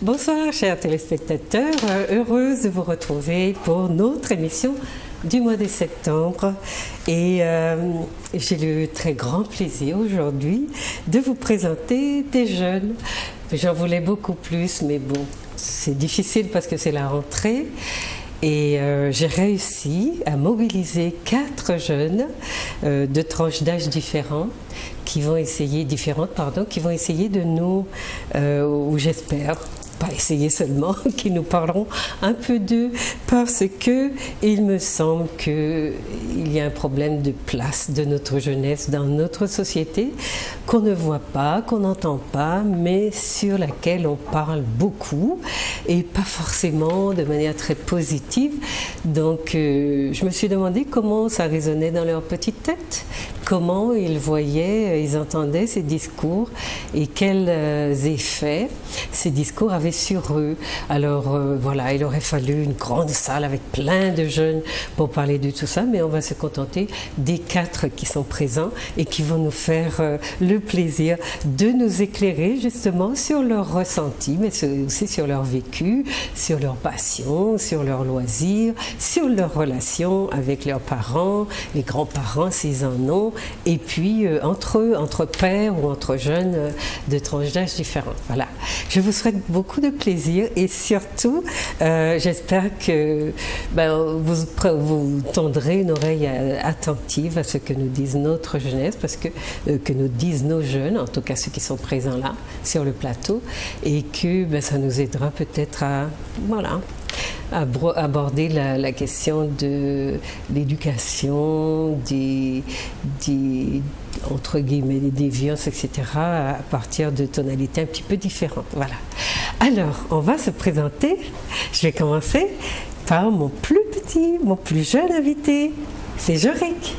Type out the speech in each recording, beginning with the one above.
Bonsoir chers téléspectateurs, heureuse de vous retrouver pour notre émission du mois de septembre et j'ai le très grand plaisir aujourd'hui de vous présenter des jeunes. J'en voulais beaucoup plus mais bon, c'est difficile parce que c'est la rentrée et j'ai réussi à mobiliser 4 jeunes de tranches d'âge différentes qui vont essayer de nous, ou j'espère, pas essayer seulement, qui nous parleront un peu d'eux parce que il me semble qu'il y a un problème de place de notre jeunesse dans notre société qu'on ne voit pas, qu'on n'entend pas, mais sur laquelle on parle beaucoup et pas forcément de manière très positive. Donc je me suis demandé comment ça résonnait dans leur petite tête, comment ils voyaient, ils entendaient ces discours et quels effets ces discours avaient sur eux. Alors voilà, il aurait fallu une grande salle avec plein de jeunes pour parler de tout ça, mais on va se contenter des 4 qui sont présents et qui vont nous faire le plaisir de nous éclairer justement sur leurs ressentis, mais aussi sur leur vécu, sur leur passion, sur leurs loisirs, sur leurs relations avec leurs parents, les grands-parents s'ils en ont, et puis entre eux, entre pères ou entre jeunes de tranches d'âge différentes. Voilà. Je vous souhaite beaucoup de plaisir et surtout, j'espère que vous tendrez une oreille attentive à ce que nous disent notre jeunesse, parce que nous disent nos jeunes, en tout cas ceux qui sont présents là sur le plateau, et que ça nous aidera peut-être à aborder la question de l'éducation, entre guillemets, des déviances, etc., à partir de tonalités un petit peu différentes. Voilà. Alors, on va se présenter. Je vais commencer par mon plus petit, mon plus jeune invité. C'est Jorick.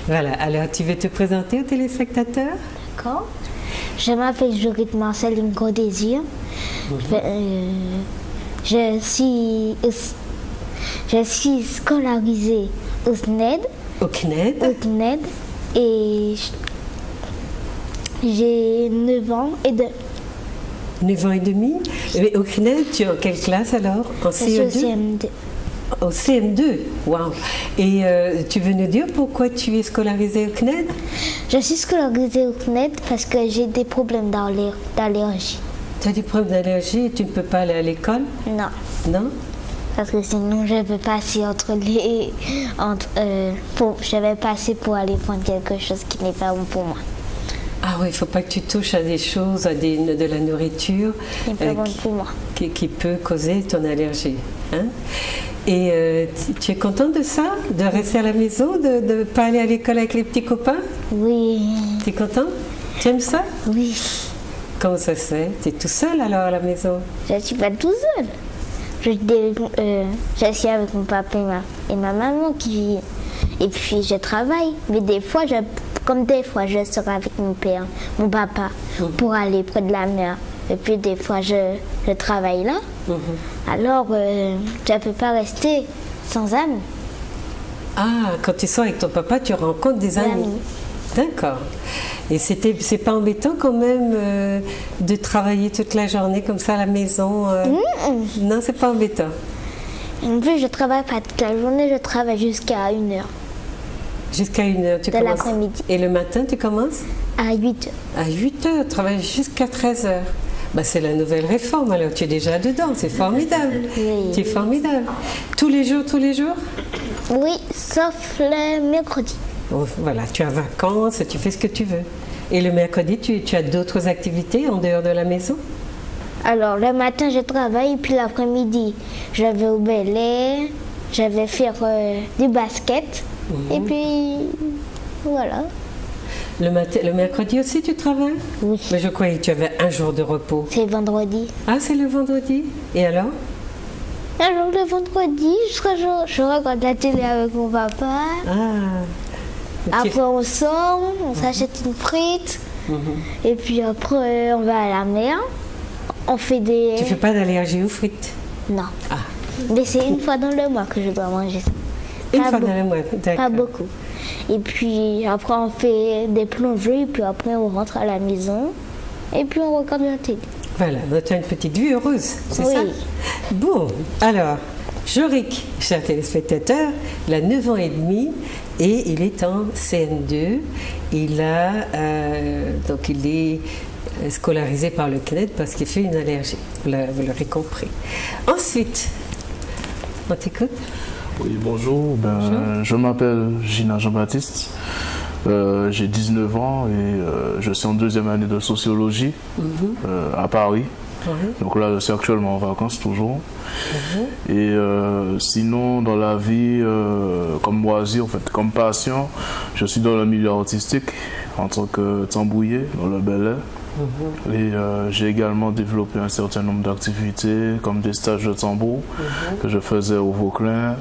Voilà. Alors, tu veux te présenter aux téléspectateurs? D'accord. Je m'appelle Jorick Marceline Godésir. Je suis scolarisée au CNED. Au CNED. Au CNED. Et j'ai 9 ans et demi. 9 ans et demi. Et au CNED, tu es en quelle classe alors? En CE2? Au CM2. Au CM2, waouh! Et tu veux nous dire pourquoi tu es scolarisée au CNED? Je suis scolarisée au CNED parce que j'ai des problèmes d'allergie. Tu as des problèmes d'allergie et tu ne peux pas aller à l'école? Non. Non? Parce que sinon je vais passer je vais passer pour aller prendre quelque chose qui n'est pas bon pour moi. Ah oui, il ne faut pas que tu touches à des choses, de la nourriture qui n'est pas bon pour moi. Qui peut causer ton allergie. Hein? Et tu es contente de ça? De rester à la maison, de ne pas aller à l'école avec les petits copains? Oui. Tu es contente? Tu aimes ça? Oui. Comment ça se fait? Tu es tout seul alors à la maison? Je ne suis pas tout seul. Je suis avec mon papa et ma maman et puis je travaille. Mais des fois, je serai avec mon père, mon papa, pour aller près de la mer. Et puis des fois, je travaille là. Alors, je ne peux pas rester sans amis. Ah, quand tu sors avec ton papa, tu rencontres des amis. D'accord. Et c'est pas embêtant quand même de travailler toute la journée comme ça à la maison? Non, c'est pas embêtant. En plus, je travaille pas toute la journée, je travaille jusqu'à 1h. Jusqu'à 1h, tu commences? De l'après-midi. Et le matin, tu commences? À 8h. À 8h, tu travailles jusqu'à 13h. C'est la nouvelle réforme, alors tu es déjà dedans, c'est formidable. Oui. Tu es formidable. Tous les jours? Oui, sauf le mercredi. Voilà, tu as vacances, tu fais ce que tu veux. Et le mercredi, tu as d'autres activités en dehors de la maison? Alors, le matin, je travaille, puis l'après-midi, je vais au ballet, je vais faire du basket, et puis voilà. Le mercredi aussi, tu travailles? Oui. Mais je croyais que tu avais un jour de repos. C'est vendredi. Ah, c'est le vendredi? Et alors? Alors, le vendredi, je regarde la télé avec mon papa. Ah. Après, on sort, on s'achète une frite. Et puis après, on va à la mer. On fait des... Tu fais pas d'allergie aux frites? Non. Ah. Mais c'est une fois dans le mois que je dois manger ça. Une fois dans le mois, d'accord. Pas beaucoup. Et puis après, on fait des plongées. Et puis après, on rentre à la maison. Et puis, on regarde la télé. Voilà, donc tu as une petite vie heureuse, c'est Oui. ça? Bon, alors, Jorik, chers téléspectateurs, il a 9 ans et demi et il est en CN2. Il est scolarisé par le CNED parce qu'il fait une allergie, vous l'aurez compris. Ensuite, on t'écoute? Oui, bonjour. Bonjour. Je m'appelle Gina Jean-Baptiste. J'ai 19 ans et je suis en 2e année de sociologie à Paris. Oui. Donc là, je suis actuellement en vacances toujours. Et sinon, dans la vie, comme loisir, en fait, comme passion, je suis dans le milieu artistique en tant que tambouiller dans le Bel Air. Et j'ai également développé un certain nombre d'activités, comme des stages de tambour que je faisais au Vauclin,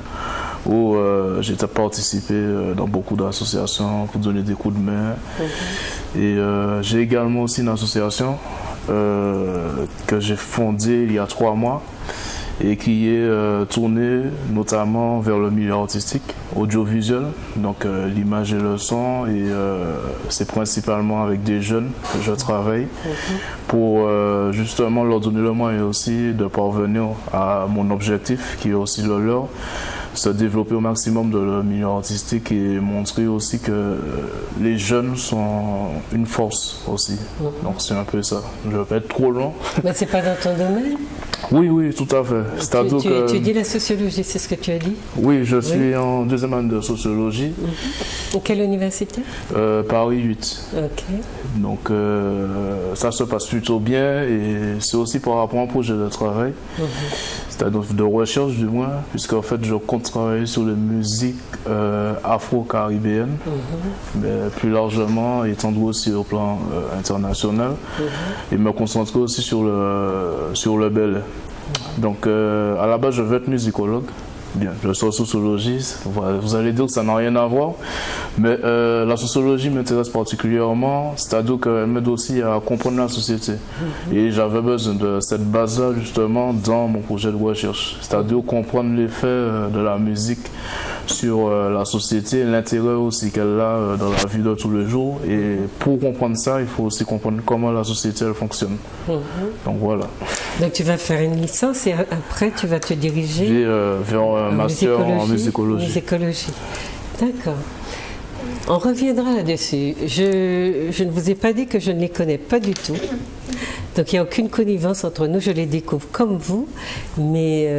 où j'ai participé dans beaucoup d'associations pour donner des coups de main. Et j'ai également aussi une association que j'ai fondée il y a 3 mois et qui est tournée notamment vers le milieu artistique, audiovisuel, donc l'image et le son, et c'est principalement avec des jeunes que je travaille pour justement leur donner le moyen aussi de parvenir à mon objectif qui est aussi le leur, se développer au maximum de le milieu artistique et montrer aussi que les jeunes sont une force aussi. Donc c'est un peu ça. Je ne vais pas être trop long. Mais c'est pas dans ton domaine? Oui, oui, tout à fait. Tu étudies la sociologie, c'est ce que tu as dit? Oui, je suis en 2e année de sociologie. Quelle université? Paris 8. Ok. Donc ça se passe plutôt bien et c'est aussi par rapport à un projet de travail. C'est-à-dire de recherche du moins, puisqu'en fait je compte travailler sur les musiques afro-caribéennes, mais plus largement étendre aussi au plan international et me concentrer aussi sur le Bel Air. Donc à la base je veux être musicologue. Bien, je suis sociologiste, vous allez dire que ça n'a rien à voir, mais la sociologie m'intéresse particulièrement, c'est-à-dire qu'elle m'aide aussi à comprendre la société. Et j'avais besoin de cette base-là justement dans mon projet de recherche, c'est-à-dire comprendre l'effet de la musique sur la société, l'intérêt aussi qu'elle a dans la vie de tous les jours. Et pour comprendre ça, il faut aussi comprendre comment la société elle fonctionne. Donc voilà. Donc tu vas faire une licence et après tu vas te diriger vers un master en musicologie. Musicologie. D'accord. On reviendra là-dessus. Je ne vous ai pas dit que je ne les connais pas du tout. Donc il n'y a aucune connivence entre nous, je les découvre comme vous, mais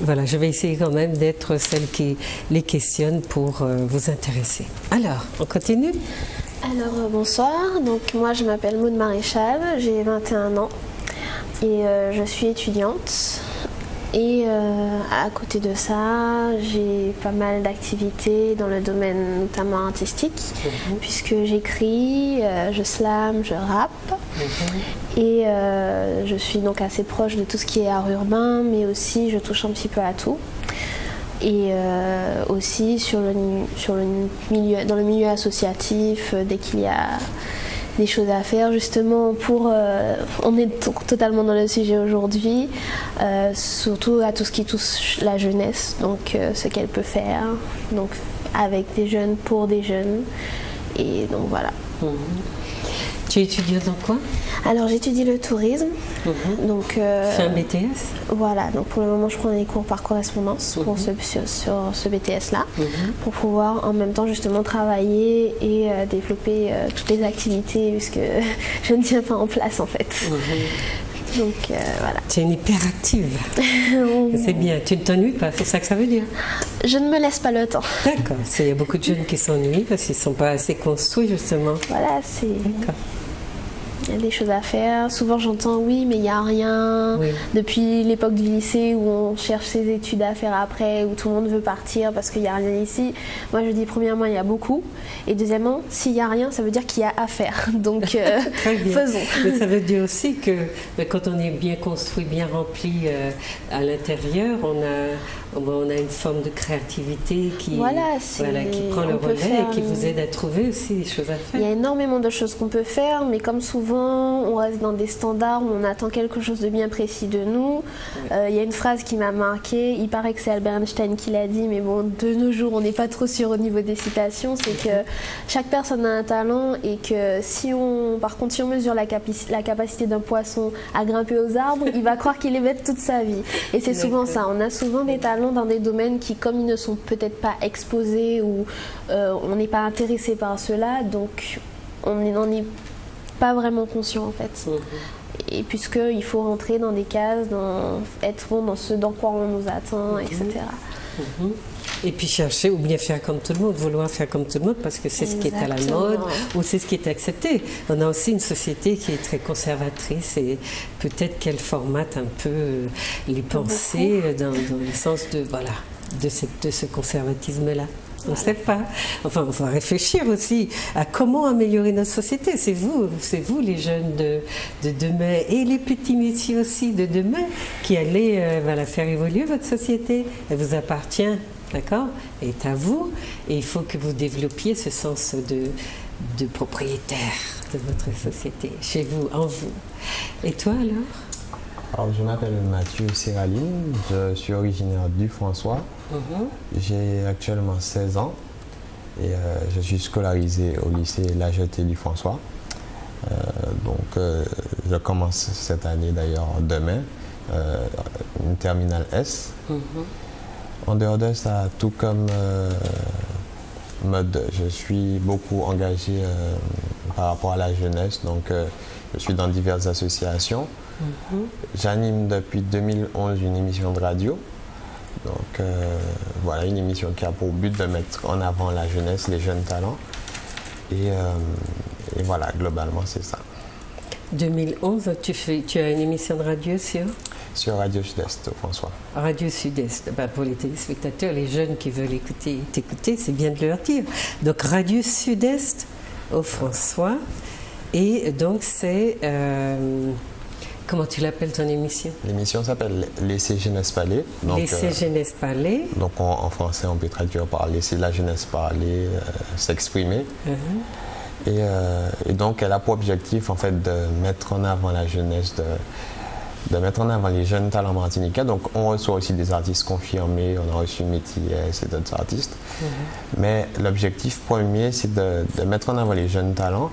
voilà, je vais essayer quand même d'être celle qui les questionne pour vous intéresser. Alors, on continue? Alors bonsoir, donc moi je m'appelle Maud Maréchal, j'ai 21 ans et je suis étudiante. Et à côté de ça, j'ai pas mal d'activités dans le domaine notamment artistique, puisque j'écris, je slam, je rappe. Et je suis donc assez proche de tout ce qui est art urbain, mais aussi je touche un petit peu à tout. Et aussi dans le milieu associatif, dès qu'il y a des choses à faire justement on est totalement dans le sujet aujourd'hui, surtout à tout ce qui touche la jeunesse, donc ce qu'elle peut faire, donc avec des jeunes, pour des jeunes, et donc voilà. Tu étudies dans quoi? Alors j'étudie le tourisme, donc c'est un BTS? Voilà, donc pour le moment je prends des cours par correspondance sur ce BTS-là, pour pouvoir en même temps justement travailler et développer toutes les activités, puisque je ne tiens pas en place en fait. Donc voilà. Tu es une hyperactive. C'est bien, tu ne t'ennuies pas, c'est ça que ça veut dire? Je ne me laisse pas le temps. D'accord, il y a beaucoup de jeunes qui s'ennuient parce qu'ils ne sont pas assez construits justement. Voilà, c'est... D'accord. Il y a des choses à faire. Souvent j'entends oui, mais il n'y a rien. Oui. Depuis l'époque du lycée où on cherche ses études à faire après, où tout le monde veut partir parce qu'il n'y a rien ici. Moi je dis premièrement il y a beaucoup. Et deuxièmement, s'il n'y a rien, ça veut dire qu'il y a à faire. Donc faisons. Mais ça veut dire aussi que quand on est bien construit, bien rempli à l'intérieur, on a une forme de créativité qui prend le relais et qui vous aide à trouver aussi des choses à faire. Il y a énormément de choses qu'on peut faire, mais comme souvent on reste dans des standards où on attend quelque chose de bien précis de nous. Il y a une phrase qui m'a marquée, il paraît que c'est Albert Einstein qui l'a dit, mais bon, de nos jours on n'est pas trop sûr au niveau des citations, c'est que chaque personne a un talent et que par contre, si on mesure la capacité d'un poisson à grimper aux arbres, il va croire qu'il est bête toute sa vie. Et c'est souvent ça. On a souvent des talents dans des domaines qui, comme ils ne sont peut-être pas exposés ou on n'est pas intéressé par cela, donc on n'en est pas vraiment conscient en fait. Et puisqu'il faut rentrer dans des cases, être bon dans ce dans quoi on nous attend, etc. Et puis chercher ou bien faire comme tout le monde, vouloir faire comme tout le monde parce que c'est ce qui est à la mode ou c'est ce qui est accepté. On a aussi une société qui est très conservatrice et peut-être qu'elle formate un peu les pensées dans le sens de ce conservatisme-là. On ne sait pas. Enfin, on va réfléchir aussi à comment améliorer notre société. C'est vous les jeunes de demain et les petits métiers aussi de demain qui allez faire évoluer votre société. Elle vous appartient, d'accord? Elle est à vous et il faut que vous développiez ce sens de propriétaire de votre société, chez vous, en vous. Et toi alors? Alors, je m'appelle Mathieu Séraline, je suis originaire du François. J'ai actuellement 16 ans et je suis scolarisé au lycée La Jetée du François. Je commence cette année d'ailleurs demain, une terminale S. En dehors de ça, tout comme mode, je suis beaucoup engagé par rapport à la jeunesse, donc je suis dans diverses associations. J'anime depuis 2011 une émission de radio. Donc voilà, une émission qui a pour but de mettre en avant la jeunesse, les jeunes talents. Et voilà, globalement, c'est ça. 2011, tu as une émission de radio sur Radio Sud-Est au François. Radio Sud-Est, pour les téléspectateurs, les jeunes qui veulent t'écouter, c'est bien de leur dire. Donc Radio Sud-Est au François. Et donc c'est... comment tu l'appelles ton émission? L'émission s'appelle Laisser jeunesse parler. Laisser jeunesse parler. Donc en français, on peut traduire par laisser la jeunesse parler, s'exprimer. Et donc elle a pour objectif en fait de mettre en avant la jeunesse, de mettre en avant les jeunes talents martiniquais. Donc on reçoit aussi des artistes confirmés, on a reçu Métis et d'autres artistes. Mais l'objectif premier, c'est de mettre en avant les jeunes talents.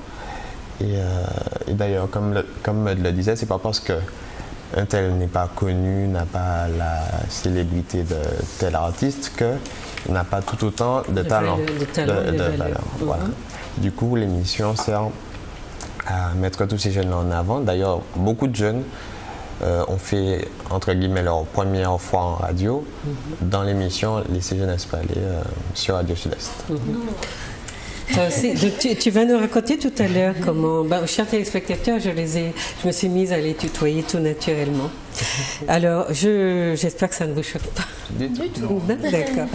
Et d'ailleurs, comme Maud le disait, c'est pas parce qu'un tel n'est pas connu, n'a pas la célébrité de tel artiste qu'il n'a pas tout autant de talent. De valeur. Voilà. Du coup, l'émission sert à mettre tous ces jeunes-là en avant. D'ailleurs, beaucoup de jeunes ont fait, entre guillemets, leur première fois en radio dans l'émission Laisser jeunesse parler sur Radio Sud-Est. Donc, tu vas nous raconter tout à l'heure comment, chers téléspectateurs, je me suis mise à les tutoyer tout naturellement. Alors, j'espère que ça ne vous choque pas. Du tout. D'accord.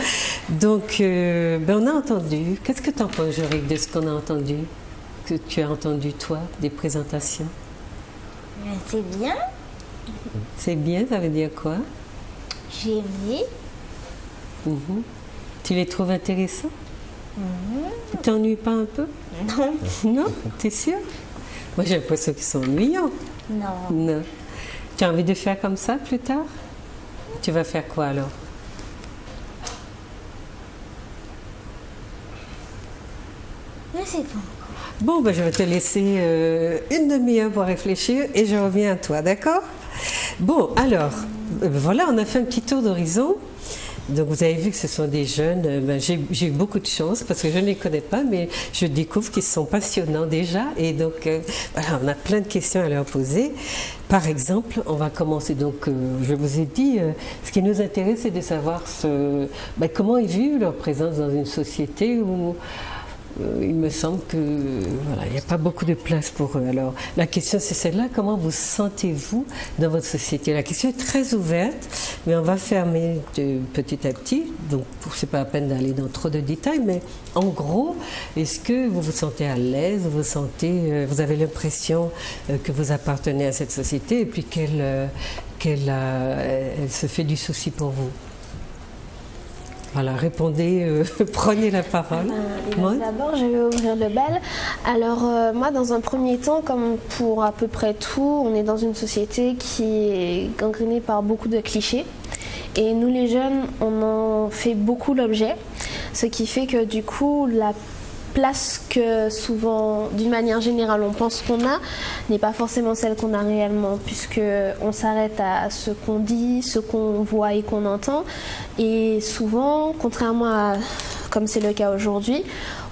Donc, on a entendu. Qu'est-ce que tu en penses, Jorik, de ce qu'on a entendu, que tu as entendu toi, des présentations? C'est bien. C'est bien, ça veut dire quoi? J'ai aimé. Tu les trouves intéressants? Tu t'ennuies pas un peu? Non. Non? T'es sûre? Moi, j'ai l'impression qu'ils sont ennuyants. Non. Tu as envie de faire comme ça plus tard? Tu vas faire quoi alors? Je sais pas. Bon, je vais te laisser une demi-heure pour réfléchir et je reviens à toi, d'accord? Bon, alors, voilà, on a fait un petit tour d'horizon. Donc vous avez vu que ce sont des jeunes, j'ai eu beaucoup de chance parce que je ne les connais pas, mais je découvre qu'ils sont passionnants déjà et donc voilà, on a plein de questions à leur poser. Par exemple, on va commencer, donc je vous ai dit, ce qui nous intéresse c'est de savoir comment ils vivent leur présence dans une société où il me semble que voilà, il n'y a pas beaucoup de place pour eux. Alors la question c'est celle-là, comment vous sentez-vous dans votre société? La question est très ouverte, mais on va fermer petit à petit, donc c'est pas la peine d'aller dans trop de détails, mais en gros, est-ce que vous vous sentez à l'aise, vous avez l'impression que vous appartenez à cette société et puis qu'elle se fait du souci pour vous? Voilà, répondez, prenez la parole. D'abord, je vais ouvrir le bal. Alors, moi, dans un premier temps, comme pour à peu près tout, on est dans une société qui est gangrénée par beaucoup de clichés. Et nous, les jeunes, on en fait beaucoup l'objet. Ce qui fait que, du coup, place que souvent, d'une manière générale, on pense qu'on a, n'est pas forcément celle qu'on a réellement, puisque on s'arrête à ce qu'on dit, ce qu'on voit et qu'on entend. Et souvent, contrairement à comme c'est le cas aujourd'hui,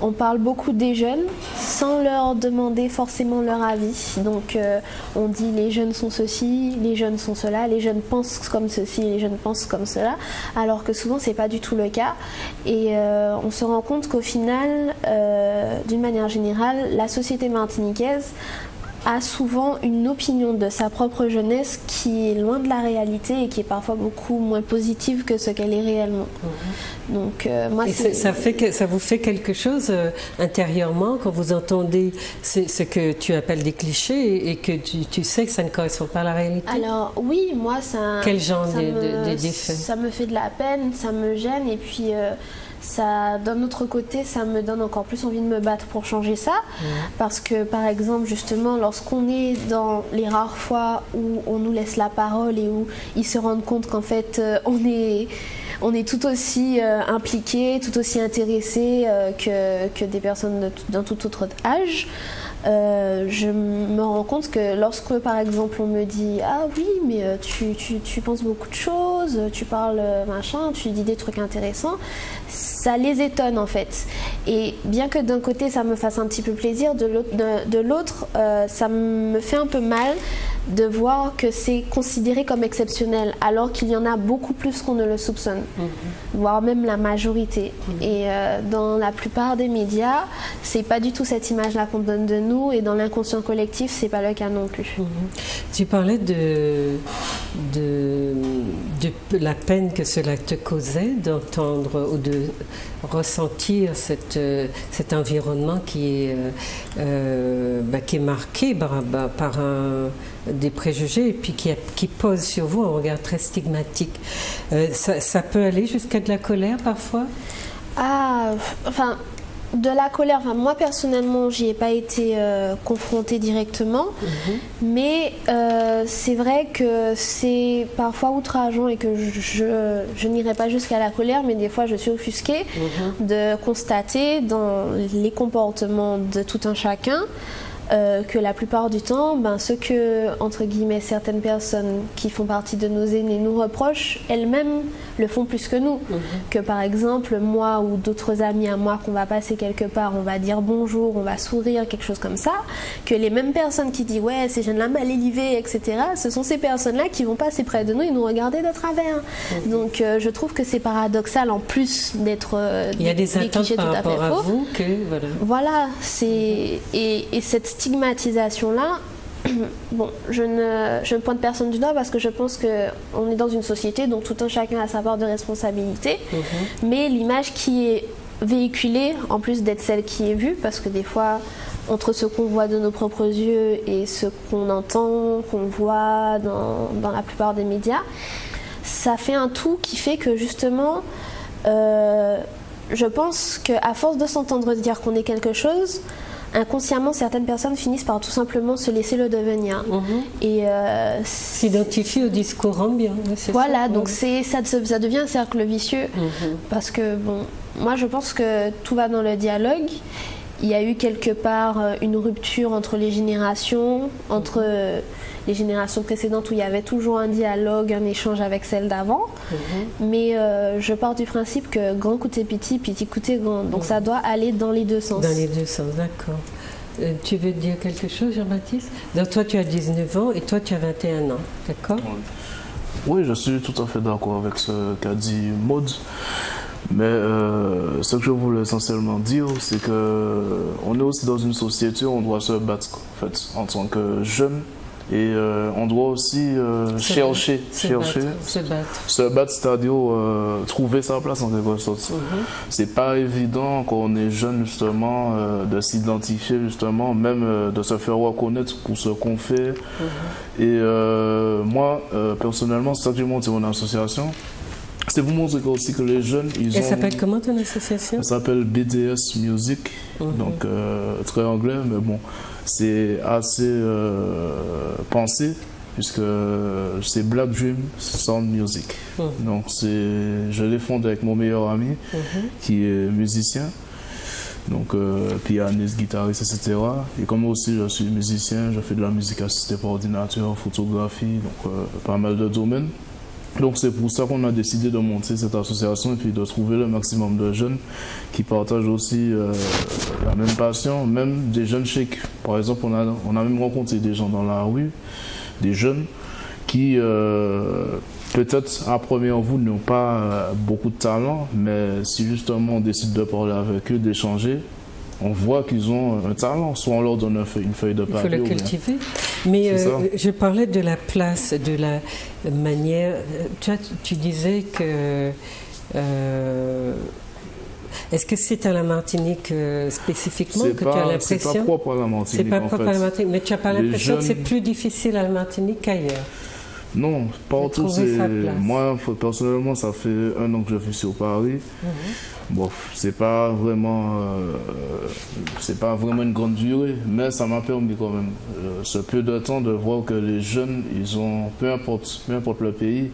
on parle beaucoup des jeunes sans leur demander forcément leur avis. Donc on dit les jeunes sont ceci, les jeunes sont cela, les jeunes pensent comme ceci, les jeunes pensent comme cela, alors que souvent c'est pas du tout le cas. Et on se rend compte qu'au final, d'une manière générale, la société martiniquaise a souvent une opinion de sa propre jeunesse qui est loin de la réalité et qui est parfois beaucoup moins positive que ce qu'elle est réellement. Donc moi, ça vous fait quelque chose intérieurement quand vous entendez ce que tu appelles des clichés et que tu sais que ça ne correspond pas à la réalité? Alors oui, moi ça... Quel genre d'effet? Ça me fait de la peine, ça me gêne et puis... ça, d'un autre côté, ça me donne encore plus envie de me battre pour changer ça. Parce que, par exemple, justement, lorsqu'on est dans les rares fois où on nous laisse la parole et où ils se rendent compte qu'en fait, on est tout aussi impliqués, tout aussi intéressés que des personnes d'un tout autre âge. Je me rends compte que lorsque par exemple on me dit ah oui mais tu penses beaucoup de choses, tu parles machin, tu dis des trucs intéressants, ça les étonne en fait. Et bien que d'un côté ça me fasse un petit peu plaisir, de l'autre ça me fait un peu mal de voir que c'est considéré comme exceptionnel alors qu'il y en a beaucoup plus qu'on ne le soupçonne, voire même la majorité. Et dans la plupart des médias, c'est pas du tout cette image-là qu'on donne de nous et dans l'inconscient collectif, c'est pas le cas non plus. Tu parlais de la peine que cela te causait d'entendre ou de ressentir cet environnement qui est marqué par des préjugés et puis qui pose sur vous un regard très stigmatique. Ça peut aller jusqu'à de la colère parfois? Enfin, de la colère, moi personnellement, j'y ai pas été confrontée directement, mais c'est vrai que c'est parfois outrageant et que je n'irai pas jusqu'à la colère, mais des fois je suis offusquée de constater dans les comportements de tout un chacun que la plupart du temps, ce que, entre guillemets, certaines personnes qui font partie de nos aînés nous reprochent, elles-mêmes le font plus que nous. Que par exemple, moi ou d'autres amis à moi qu'on va passer quelque part, on va dire bonjour, on va sourire, quelque chose comme ça, que les mêmes personnes qui disent ouais, ces jeunes-là mal élevés, etc., ce sont ces personnes-là qui vont passer près de nous et nous regarder de travers. Donc je trouve que c'est paradoxal en plus d'être il y a des attentes par rapport à vous que voilà, c'est et cette stigmatisation-là, bon, je ne pointe personne du doigt parce que je pense qu'on est dans une société dont tout un chacun a sa part de responsabilité, mais l'image qui est véhiculée, en plus d'être celle qui est vue, parce que des fois, entre ce qu'on voit de nos propres yeux et ce qu'on entend, qu'on voit dans la plupart des médias, ça fait un tout qui fait que justement, je pense qu'à force de s'entendre dire qu'on est quelque chose, inconsciemment, certaines personnes finissent par tout simplement se laisser le devenir. Et s'identifient au discours ambiant. Voilà, donc ça devient un cercle vicieux. Parce que, bon, moi je pense que tout va dans le dialogue. Il y a eu quelque part une rupture entre les générations, entre les générations précédentes où il y avait toujours un dialogue, un échange avec celles d'avant. Mais je pars du principe que grand coûtait petit, petit coûtait grand. Donc ça doit aller dans les deux sens. Dans les deux sens, d'accord. Tu veux dire quelque chose, Jean-Baptiste? Donc toi tu as 19 ans et toi tu as 21 ans, d'accord? Oui, je suis tout à fait d'accord avec ce qu'a dit Maud. Mais ce que je voulais essentiellement dire, c'est qu'on est aussi dans une société où on doit se battre en fait, en tant que jeune. Et on doit aussi se battre, c'est-à-dire trouver sa place en quelque sorte. C'est pas évident quand on est jeune justement de s'identifier justement, même de se faire reconnaître pour ce qu'on fait. Et moi personnellement, c'est ça que j'ai monté mon association. C'est pour montrer aussi que les jeunes, Elle s'appelle comment ton association? Elle s'appelle BDS Music, donc très anglais, mais bon, c'est assez pensé, puisque c'est Black Dream Sound Music. Donc je l'ai fondé avec mon meilleur ami, qui est musicien. Donc, pianiste, guitariste, etc. Et comme aussi je suis musicien, je fais de la musique assistée par ordinateur, photographie, donc pas mal de domaines. Donc c'est pour ça qu'on a décidé de monter cette association et puis de trouver le maximum de jeunes qui partagent aussi la même passion, même des jeunes chics. Par exemple, on a même rencontré des gens dans la rue, des jeunes qui peut-être à première vue n'ont pas beaucoup de talent, mais si justement on décide de parler avec eux, d'échanger, on voit qu'ils ont un talent, soit on leur donne une feuille de papier. Il faut le cultiver. Mais je parlais de la place, de la manière. Tu disais que. Est-ce que c'est à la Martinique spécifiquement que tu as l'impression? C'est pas propre à la Martinique. C'est pas propre à la Martinique, mais tu n'as pas l'impression que c'est plus difficile à la Martinique qu'ailleurs? Non, partout. Moi, personnellement, ça fait 1 an que je vis sur Paris. Bon, c'est pas vraiment une grande durée, mais ça m'a permis quand même, ce peu de temps, de voir que les jeunes, ils ont, peu importe le pays,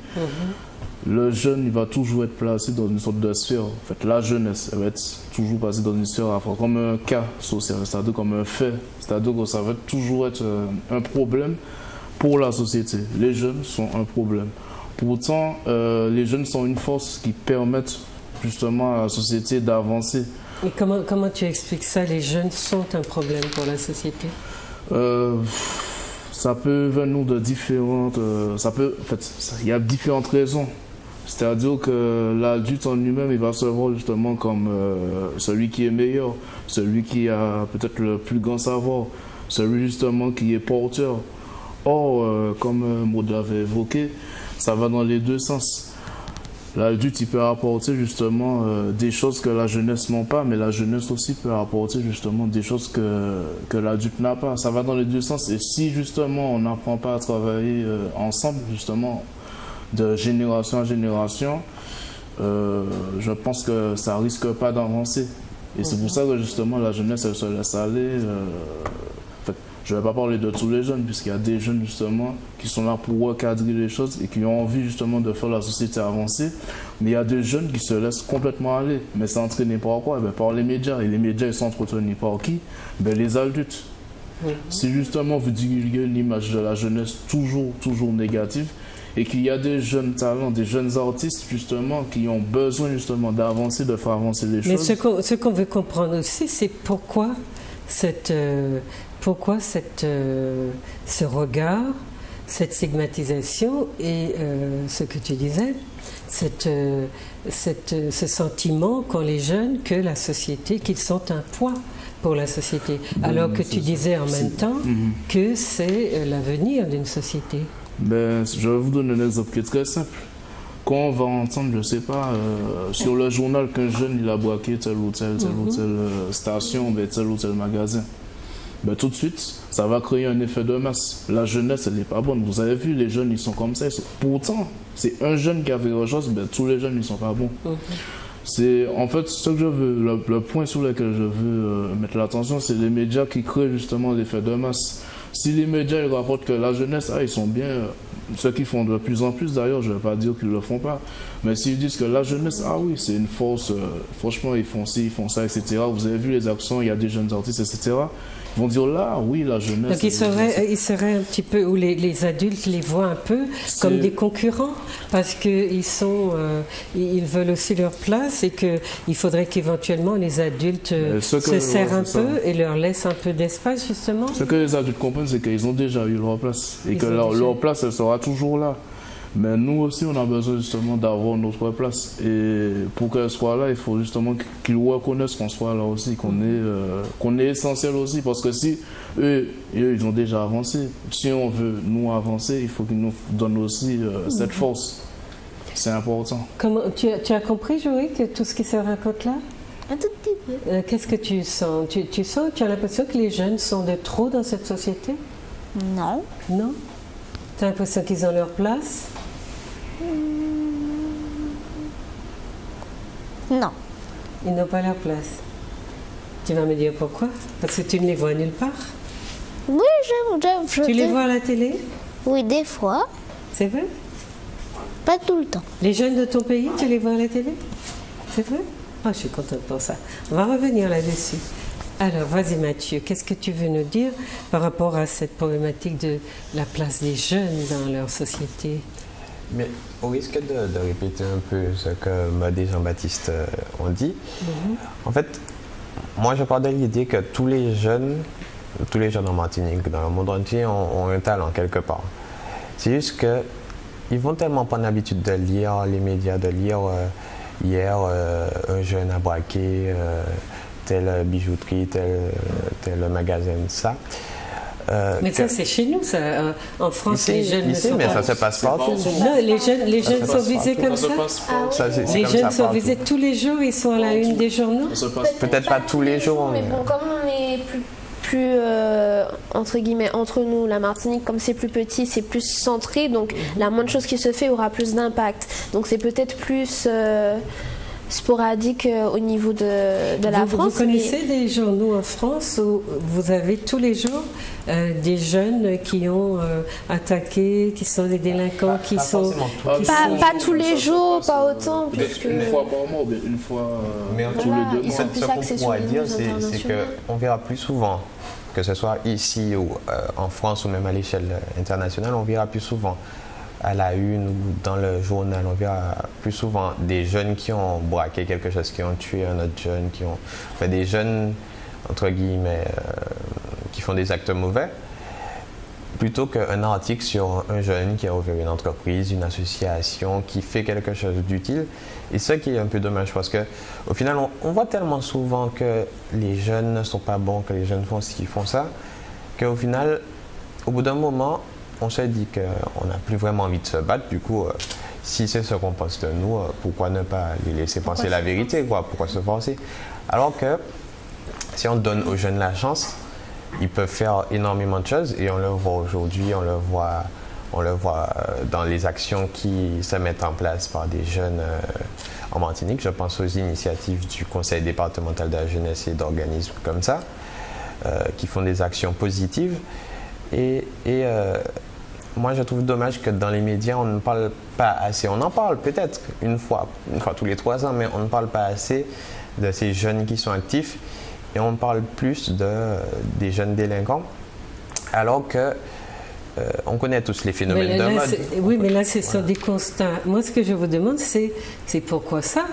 le jeune, il va toujours être placé dans une sorte de sphère. En fait, la jeunesse, elle va être toujours placée dans une sphère comme un cas social, c'est-à-dire comme un fait, c'est-à-dire que ça va toujours être un problème pour la société. Les jeunes sont un problème. Pourtant, les jeunes sont une force qui permettent justement à la société d'avancer. Et comment tu expliques ça? Les jeunes sont un problème pour la société? Ça peut venir de différentes... il y a différentes raisons. C'est-à-dire que l'adulte en lui-même, il va se voir justement comme celui qui est meilleur, celui qui a peut-être le plus grand savoir, celui justement qui est porteur. Or, comme Maud l'avait évoqué, ça va dans les deux sens. L'adulte, il peut apporter justement des choses que la jeunesse n'a pas, mais la jeunesse aussi peut apporter justement des choses que l'adulte n'a pas. Ça va dans les deux sens. Et si justement on n'apprend pas à travailler ensemble, justement, de génération à génération, je pense que ça risque pas d'avancer. Et c'est pour ça que justement la jeunesse, elle se laisse aller. Je ne vais pas parler de tous les jeunes, puisqu'il y a des jeunes justement qui sont là pour recadrer les choses et qui ont envie justement de faire la société avancer. Mais il y a des jeunes qui se laissent complètement aller. Mais c'est entraîné par quoi? Par les médias. Et les médias, ils sont entretenus par qui? Les adultes. Si justement vous divulguez l'image de la jeunesse toujours négative, et qu'il y a des jeunes talents, des jeunes artistes justement qui ont besoin justement d'avancer, de faire avancer les choses. Mais ce qu'on veut comprendre aussi, c'est pourquoi ce regard, cette stigmatisation et ce que tu disais, ce sentiment qu'ont les jeunes que la société, qu'ils sont un poids pour la société, alors que tu disais en même temps que c'est l'avenir d'une société. Je vais vous donner un exemple qui est très simple. Quand on va entendre, je ne sais pas, sur le journal qu'un jeune il a braqué telle ou telle station, tel ou tel magasin, tout de suite, ça va créer un effet de masse. La jeunesse, elle n'est pas bonne. Vous avez vu, les jeunes, ils sont comme ça. Pourtant, c'est un jeune qui a fait quelque chose, tous les jeunes, ils ne sont pas bons. C'est en fait ce que je veux, le point sur lequel je veux mettre l'attention, c'est les médias qui créent justement l'effet de masse. Si les médias ils rapportent que la jeunesse, ils sont bien, ceux qui font de plus en plus d'ailleurs, je ne vais pas dire qu'ils ne le font pas, mais s'ils disent que la jeunesse, oui, c'est une force, franchement, ils font ci, ils font ça, etc. Vous avez vu les actions, il y a des jeunes artistes, etc. Ils vont dire là, oui, la jeunesse. Donc ils seraient un petit peu, ou les adultes les voient un peu comme des concurrents, parce qu'ils ils veulent aussi leur place et qu'il faudrait qu'éventuellement les adultes se serrent un peu et leur laissent un peu d'espace, justement. Ce que les adultes comprennent, c'est qu'ils ont déjà eu leur place et que leur place, elle sera toujours là. Mais nous aussi, on a besoin justement d'avoir notre place. Et pour qu'elle soit là, il faut justement qu'ils reconnaissent qu'on soit là aussi, qu'on est essentiel aussi. Parce que si eux, ils ont déjà avancé, si on veut nous avancer, il faut qu'ils nous donnent aussi cette force. C'est important. Tu as compris, Joël, que tout ce qui se raconte là? Un tout petit peu. Qu'est-ce que tu sens? Tu as l'impression que les jeunes sont de trop dans cette société? Non. Non? Tu as l'impression qu'ils ont leur place? Non. Ils n'ont pas leur place. Tu vas me dire pourquoi? Parce que tu ne les vois nulle part? Oui, Tu les vois à la télé? Oui, des fois. C'est vrai? Pas tout le temps. Les jeunes de ton pays, tu les vois à la télé? C'est vrai? Ah, je suis contente pour ça. On va revenir là-dessus. Alors, vas-y Mathieu, qu'est-ce que tu veux nous dire par rapport à cette problématique de la place des jeunes dans leur société? Mais au risque de répéter un peu ce que Maud et Jean-Baptiste ont dit, en fait, moi je pars de l'idée que tous les jeunes en Martinique, dans le monde entier, ont un talent quelque part. C'est juste qu'ils vont tellement prendre l'habitude de lire les médias, de lire hier un jeune a braqué telle bijouterie, tel magasin, ça. Mais ça, c'est chez nous, ça. En France, les jeunes ne sont mais pas... ça se passe partout. Non, les jeunes sont visés comme ça. Les jeunes sont visés tous les jours, ils sont à la une des journaux. Peut-être pas tous les jours. Mais bon, comme on est plus entre guillemets, entre nous, la Martinique, comme c'est plus petit, c'est plus centré, donc la moindre chose qui se fait aura plus d'impact. Donc c'est peut-être plus... sporadique au niveau de la France. Vous connaissez des journaux en France où vous avez tous les jours des jeunes qui ont attaqué, qui sont des délinquants, qui sont... Pas tous les jours, pas autant. Une fois par mois, une fois tous les 2 mois. Ce qu'on pourrait dire, c'est qu'on verra plus souvent, que ce soit ici ou en France ou même à l'échelle internationale, on verra plus souvent à la une ou dans le journal, on verra plus souvent des jeunes qui ont braqué quelque chose, qui ont tué un autre jeune, des jeunes, entre guillemets, qui font des actes mauvais, plutôt qu'un article sur un jeune qui a ouvert une entreprise, une association, qui fait quelque chose d'utile. Et ça qui est un peu dommage, parce qu'au final, on voit tellement souvent que les jeunes ne sont pas bons, que les jeunes font ci, font ça, qu'au final, au bout d'un moment, on se dit qu'on n'a plus vraiment envie de se battre. Du coup, si c'est ce qu'on pense de nous, pourquoi ne pas les laisser penser la vérité, quoi? Pourquoi se forcer? Alors que si on donne aux jeunes la chance, ils peuvent faire énormément de choses, et on le voit aujourd'hui, on le voit dans les actions qui se mettent en place par des jeunes en Martinique. Je pense aux initiatives du Conseil départemental de la jeunesse et d'organismes comme ça, qui font des actions positives. Et moi, je trouve dommage que dans les médias, on ne parle pas assez. On en parle peut-être une fois tous les 3 ans, mais on ne parle pas assez de ces jeunes qui sont actifs, et on parle plus des jeunes délinquants, alors que on connaît tous les phénomènes de mode. Oui, mais là, ce sont des constats. Moi, ce que je vous demande, c'est pourquoi ça?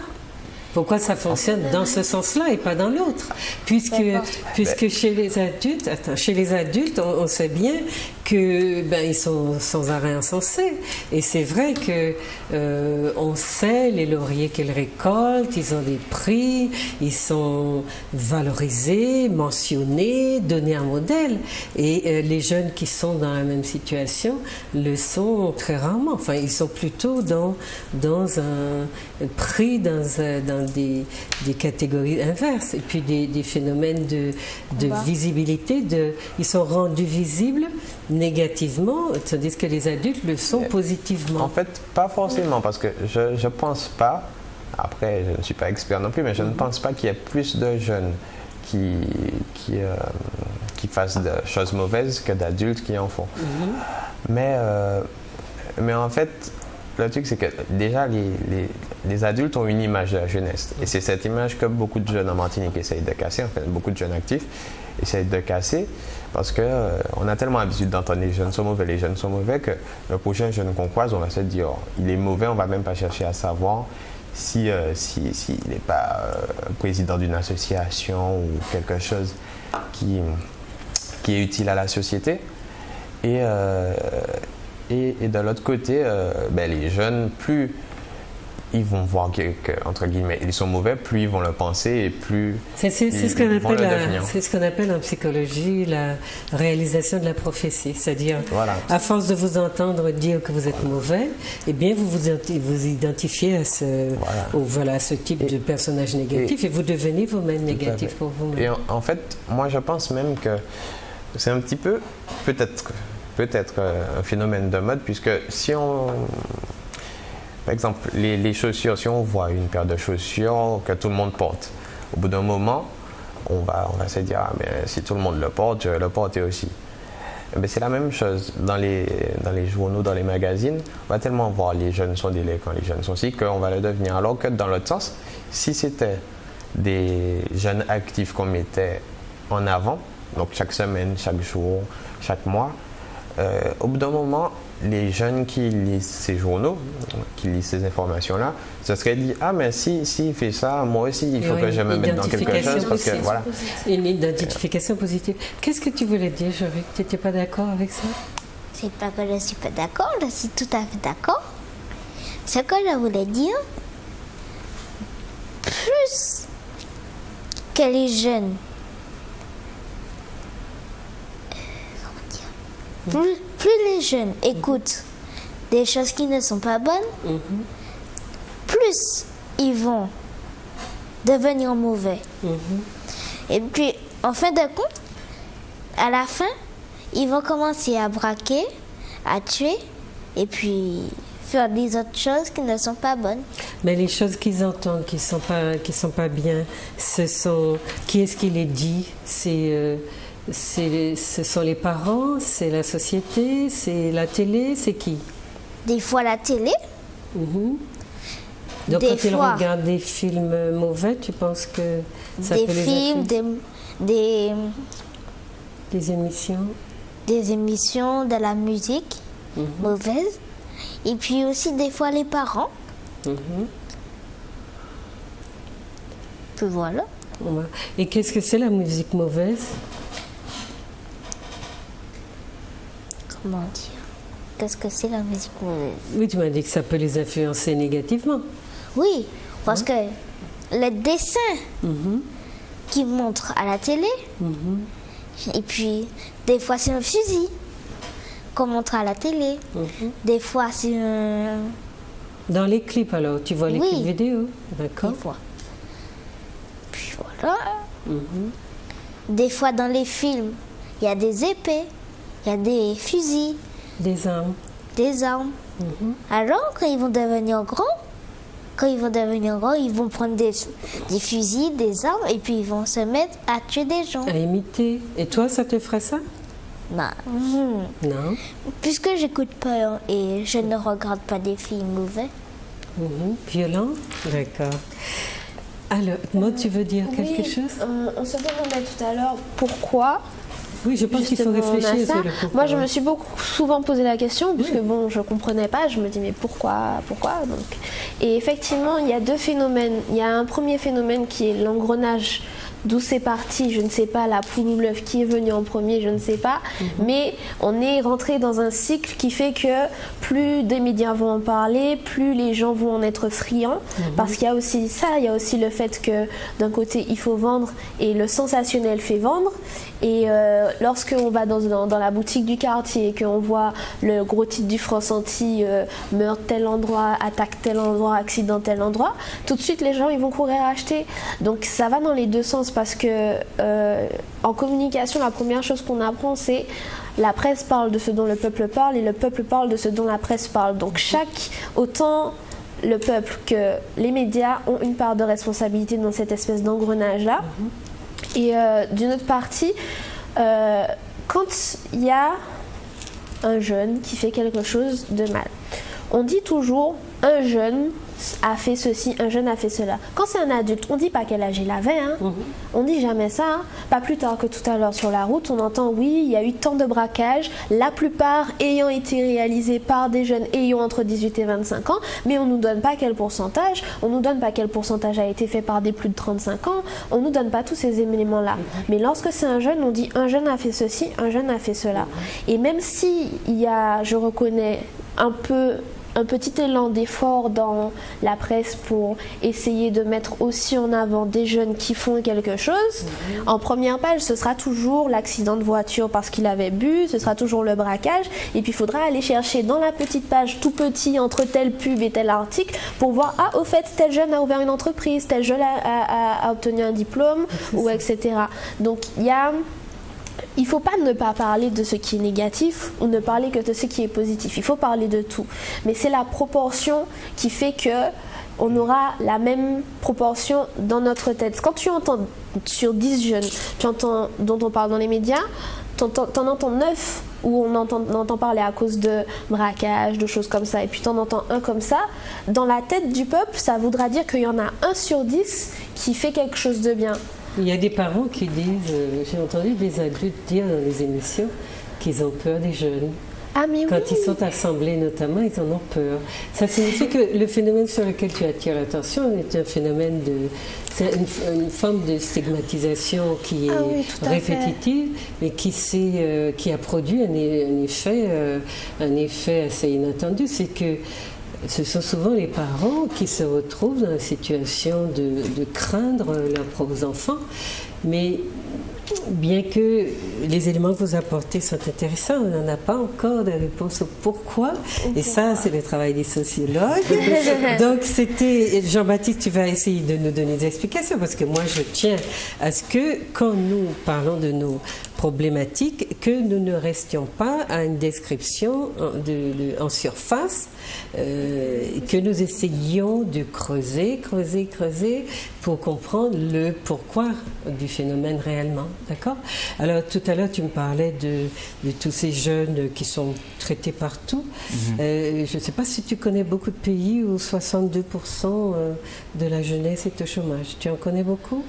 Pourquoi ça fonctionne dans ce sens-là et pas dans l'autre? Puisque chez les adultes, on sait bien que ils sont sans arrêt insensés. Et c'est vrai que on sait les lauriers qu'ils récoltent, ils ont des prix, ils sont valorisés, mentionnés, donnés un modèle. Et les jeunes qui sont dans la même situation le sont très rarement. Enfin, ils sont plutôt dans un pris dans des catégories inverses, et puis des phénomènes de visibilité, ils sont rendus visibles négativement, tandis que les adultes le sont positivement. En fait, pas forcément, parce que je pense pas, après je ne suis pas expert non plus, mais je ne pense pas qu'il y ait plus de jeunes qui fassent de choses mauvaises que d'adultes qui en font. Mais en fait, le truc, c'est que déjà, les adultes ont une image de la jeunesse. Et c'est cette image que beaucoup de jeunes en Martinique essayent de casser, en fait, beaucoup de jeunes actifs essayent de casser, parce qu'on a tellement l'habitude d'entendre les jeunes sont mauvais, que le prochain jeune qu'on croise, on va se dire, il est mauvais, on ne va même pas chercher à savoir s'il n'est pas président d'une association ou quelque chose qui est utile à la société. Et de l'autre côté, les jeunes, plus ils vont voir entre guillemets, ils sont mauvais, plus ils vont le penser et plus c'est ce qu'on appelle en psychologie la réalisation de la prophétie. C'est-à-dire, à force de vous entendre dire que vous êtes mauvais, eh bien vous identifiez à ce type de personnage négatif, et vous devenez vous-même négatif pour vous-même. Et en fait, moi je pense même que c'est un petit peu, peut-être un phénomène de mode, puisque si on... Par exemple, les chaussures, si on voit une paire de chaussures que tout le monde porte, au bout d'un moment, on va se dire, mais si tout le monde le porte, je vais le porter aussi. C'est la même chose dans les journaux, dans les magazines. On va tellement voir les jeunes sont délinquants, les jeunes sont ci, qu'on va le devenir. Alors que dans l'autre sens, si c'était des jeunes actifs qu'on mettait en avant, donc chaque semaine, chaque jour, chaque mois, au bout d'un moment, les jeunes qui lisent ces journaux, qui lisent ces informations-là, se seraient dit, ah mais si il fait ça, moi aussi il faut que je me mette dans quelque chose parce que voilà. Une identification positive. Qu'est-ce que tu voulais dire, Jorik? Tu n'étais pas d'accord avec ça? C'est pas que je ne suis pas d'accord, je suis tout à fait d'accord. Ce que je voulais dire, plus que les jeunes, plus les jeunes écoutent des choses qui ne sont pas bonnes, plus ils vont devenir mauvais. Et puis, en fin de compte, à la fin, ils vont commencer à braquer, à tuer, et puis faire des autres choses qui ne sont pas bonnes. Mais les choses qu'ils entendent qui sont pas bien, qui est-ce qui les dit? Ce sont les parents, c'est la société, c'est la télé, c'est qui? Des fois la télé. Donc quand ils regardent des films mauvais, tu penses que ça peut les affecter? Des émissions? Des émissions, de la musique mauvaise. Et puis aussi des fois les parents. Puis voilà. Et qu'est-ce que c'est la musique mauvaise? Comment dire? Qu'est-ce que c'est la musique mauvaise? Oui, tu m'as dit que ça peut les influencer négativement. Oui, parce que les dessins qu'ils montrent à la télé, et puis des fois c'est un fusil qu'on montre à la télé, des fois c'est un... Dans les clips alors, tu vois les clips vidéo, d'accord? Des fois. Puis voilà. Des fois dans les films, il y a des épées, il y a des fusils. Des armes. Des armes. Alors quand ils vont devenir grands, ils vont prendre des fusils, des armes, et puis ils vont se mettre à tuer des gens. À imiter. Et toi, ça te ferait ça? Non. Non. Puisque j'écoute pas et je ne regarde pas des films mauvais. Violents? D'accord. Alors, Maud, tu veux dire quelque chose? On se demandait tout à l'heure pourquoi. Oui, je pense qu'il faut réfléchir sur le pourquoi. Moi, je me suis souvent posé la question, puisque bon, je ne comprenais pas. Je me dis, mais pourquoi donc. Et effectivement, il y a deux phénomènes. Il y a un premier phénomène qui est l'engrenage, d'où c'est parti, je ne sais pas, la poule ou l'œuf qui est venu en premier, je ne sais pas. Mais on est rentré dans un cycle qui fait que plus des médias vont en parler, plus les gens vont en être friands. Parce qu'il y a aussi ça, il y a aussi le fait que d'un côté, il faut vendre et le sensationnel fait vendre. Et lorsque on va dans la boutique du quartier et qu'on voit le gros titre du France Anti, meurtre tel endroit, attaque tel endroit, accident tel endroit, tout de suite les gens ils vont courir acheter. Donc ça va dans les deux sens parce que en communication, la première chose qu'on apprend c'est la presse parle de ce dont le peuple parle et le peuple parle de ce dont la presse parle. Donc autant le peuple que les médias ont une part de responsabilité dans cette espèce d'engrenage-là. Et d'une autre partie, quand il y a un jeune qui fait quelque chose de mal, on dit toujours un jeune a fait ceci, un jeune a fait cela. Quand c'est un adulte, on dit pas quel âge il avait, on dit jamais ça. Pas plus tard que tout à l'heure sur la route, on entend oui, il y a eu tant de braquages, la plupart ayant été réalisés par des jeunes ayant entre 18 et 25 ans, mais on nous donne pas quel pourcentage, on nous donne pas quel pourcentage a été fait par des plus de 35 ans, on nous donne pas tous ces éléments-là. Mais lorsque c'est un jeune, on dit un jeune a fait ceci, un jeune a fait cela. Et même si il y a, je reconnais, un petit élan d'effort dans la presse pour essayer de mettre aussi en avant des jeunes qui font quelque chose. En première page, ce sera toujours l'accident de voiture parce qu'il avait bu, ce sera toujours le braquage, et puis il faudra aller chercher dans la petite page tout petit entre tel pub et tel article pour voir, ah au fait, tel jeune a ouvert une entreprise, tel jeune a obtenu un diplôme, ou etc. Donc il ne faut pas ne pas parler de ce qui est négatif ou ne parler que de ce qui est positif. Il faut parler de tout. Mais c'est la proportion qui fait qu'on aura la même proportion dans notre tête. Quand tu entends sur 10 jeunes dont on parle dans les médias, t'en entends 9 où on entend parler à cause de braquage, de choses comme ça, et puis t'en entends un comme ça, dans la tête du peuple, ça voudra dire qu'il y en a 1 sur 10 qui fait quelque chose de bien. Il y a des parents qui disent, j'ai entendu des adultes dire dans les émissions qu'ils ont peur des jeunes. Ah, mais Quand oui. ils sont assemblés notamment, ils en ont peur. Ça signifie que le phénomène sur lequel tu attires l'attention est un phénomène c'est une forme de stigmatisation qui est Ah oui, tout à répétitive et qui a produit un effet assez inattendu. C'est que ce sont souvent les parents qui se retrouvent dans la situation de craindre leurs propres enfants. Mais bien que les éléments que vous apportez sont intéressants, on n'en a pas encore de réponse au pourquoi. Et ça, c'est le travail des sociologues. Donc, c'était... Jean-Baptiste, tu vas essayer de nous donner des explications, parce que moi, je tiens à ce que, quand nous parlons de nos problématiques, que nous ne restions pas à une description en surface, que nous essayions de creuser pour comprendre le pourquoi du phénomène réellement. D'accord? Alors, tout à l'heure, tu me parlais de tous ces jeunes qui sont traités partout. Je ne sais pas si tu connais beaucoup de pays où 62% de la jeunesse est au chômage. Tu en connais beaucoup?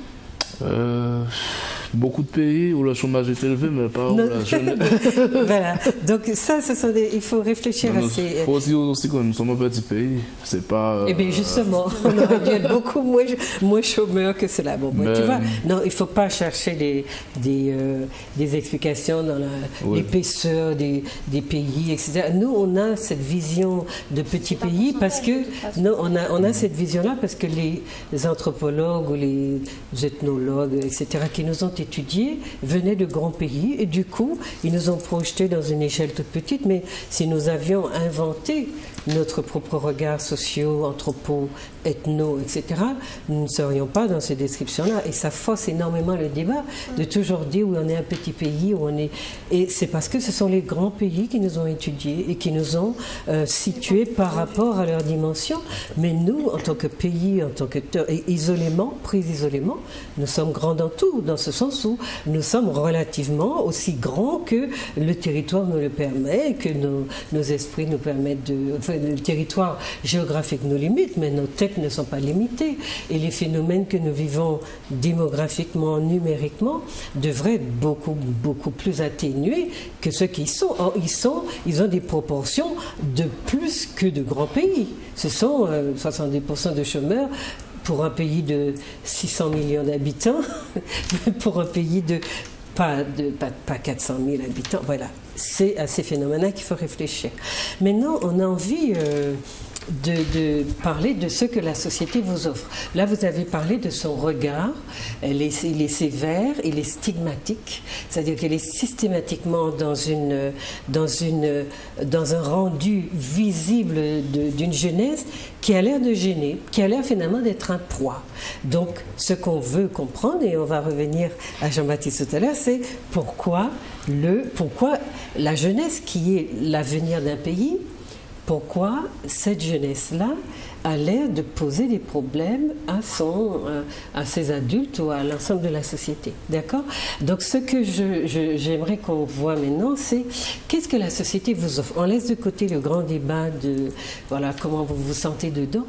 Beaucoup de pays où le chômage est élevé, mais pas où la jeunesse. Voilà. Donc ça, il faut réfléchir à ces... Il faut aussi que nous sommes un petit pays. C'est pas... Eh bien, justement, on aurait dû être beaucoup moins chômeurs que cela. Bon, tu vois, non, il ne faut pas chercher des explications dans l'épaisseur des pays, etc. Nous, on a cette vision de petit pays parce que... Non, on a cette vision-là parce que les anthropologues ou les ethnologues, etc., qui nous ont étudiés venaient de grands pays et du coup, ils nous ont projetés dans une échelle toute petite, mais si nous avions inventé notre propre regard socio, anthropo, ethno, etc., nous ne serions pas dans ces descriptions-là. Et ça fausse énormément le débat de toujours dire où on est un petit pays, où on est... Et c'est parce que ce sont les grands pays qui nous ont étudiés et qui nous ont situés par rapport à leur dimension. Mais nous, en tant que pays, en tant que pris isolément, nous sommes grands dans tout, dans ce sens où nous sommes relativement aussi grands que le territoire nous le permet, que nos esprits nous permettent de... Enfin, le territoire géographique nous limite, mais nos têtes ne sont pas limitées. Et les phénomènes que nous vivons démographiquement, numériquement, devraient être beaucoup, beaucoup plus atténués que ceux qui y sont. Or, ils ont des proportions de plus que de grands pays. Ce sont 70% de chômeurs pour un pays de 600 millions d'habitants, pour un pays de pas 400 000 habitants. Voilà, c'est à ces phénomènes-là qu'il faut réfléchir. Maintenant, on a envie de parler de ce que la société vous offre. Là, vous avez parlé de son regard. Il est sévère, il est stigmatique, c'est-à-dire qu'elle est systématiquement dans un rendu visible d'une jeunesse qui a l'air de gêner, qui a l'air finalement d'être un poids. Donc, ce qu'on veut comprendre, et on va revenir à Jean-Baptiste tout à l'heure, c'est pourquoi la jeunesse qui est l'avenir d'un pays, pourquoi cette jeunesse-là a l'air de poser des problèmes à ses adultes ou à l'ensemble de la société. D'accord? Donc, ce que j'aimerais qu'on voit maintenant, c'est qu'est-ce que la société vous offre. On laisse de côté le grand débat de voilà, comment vous vous sentez dedans.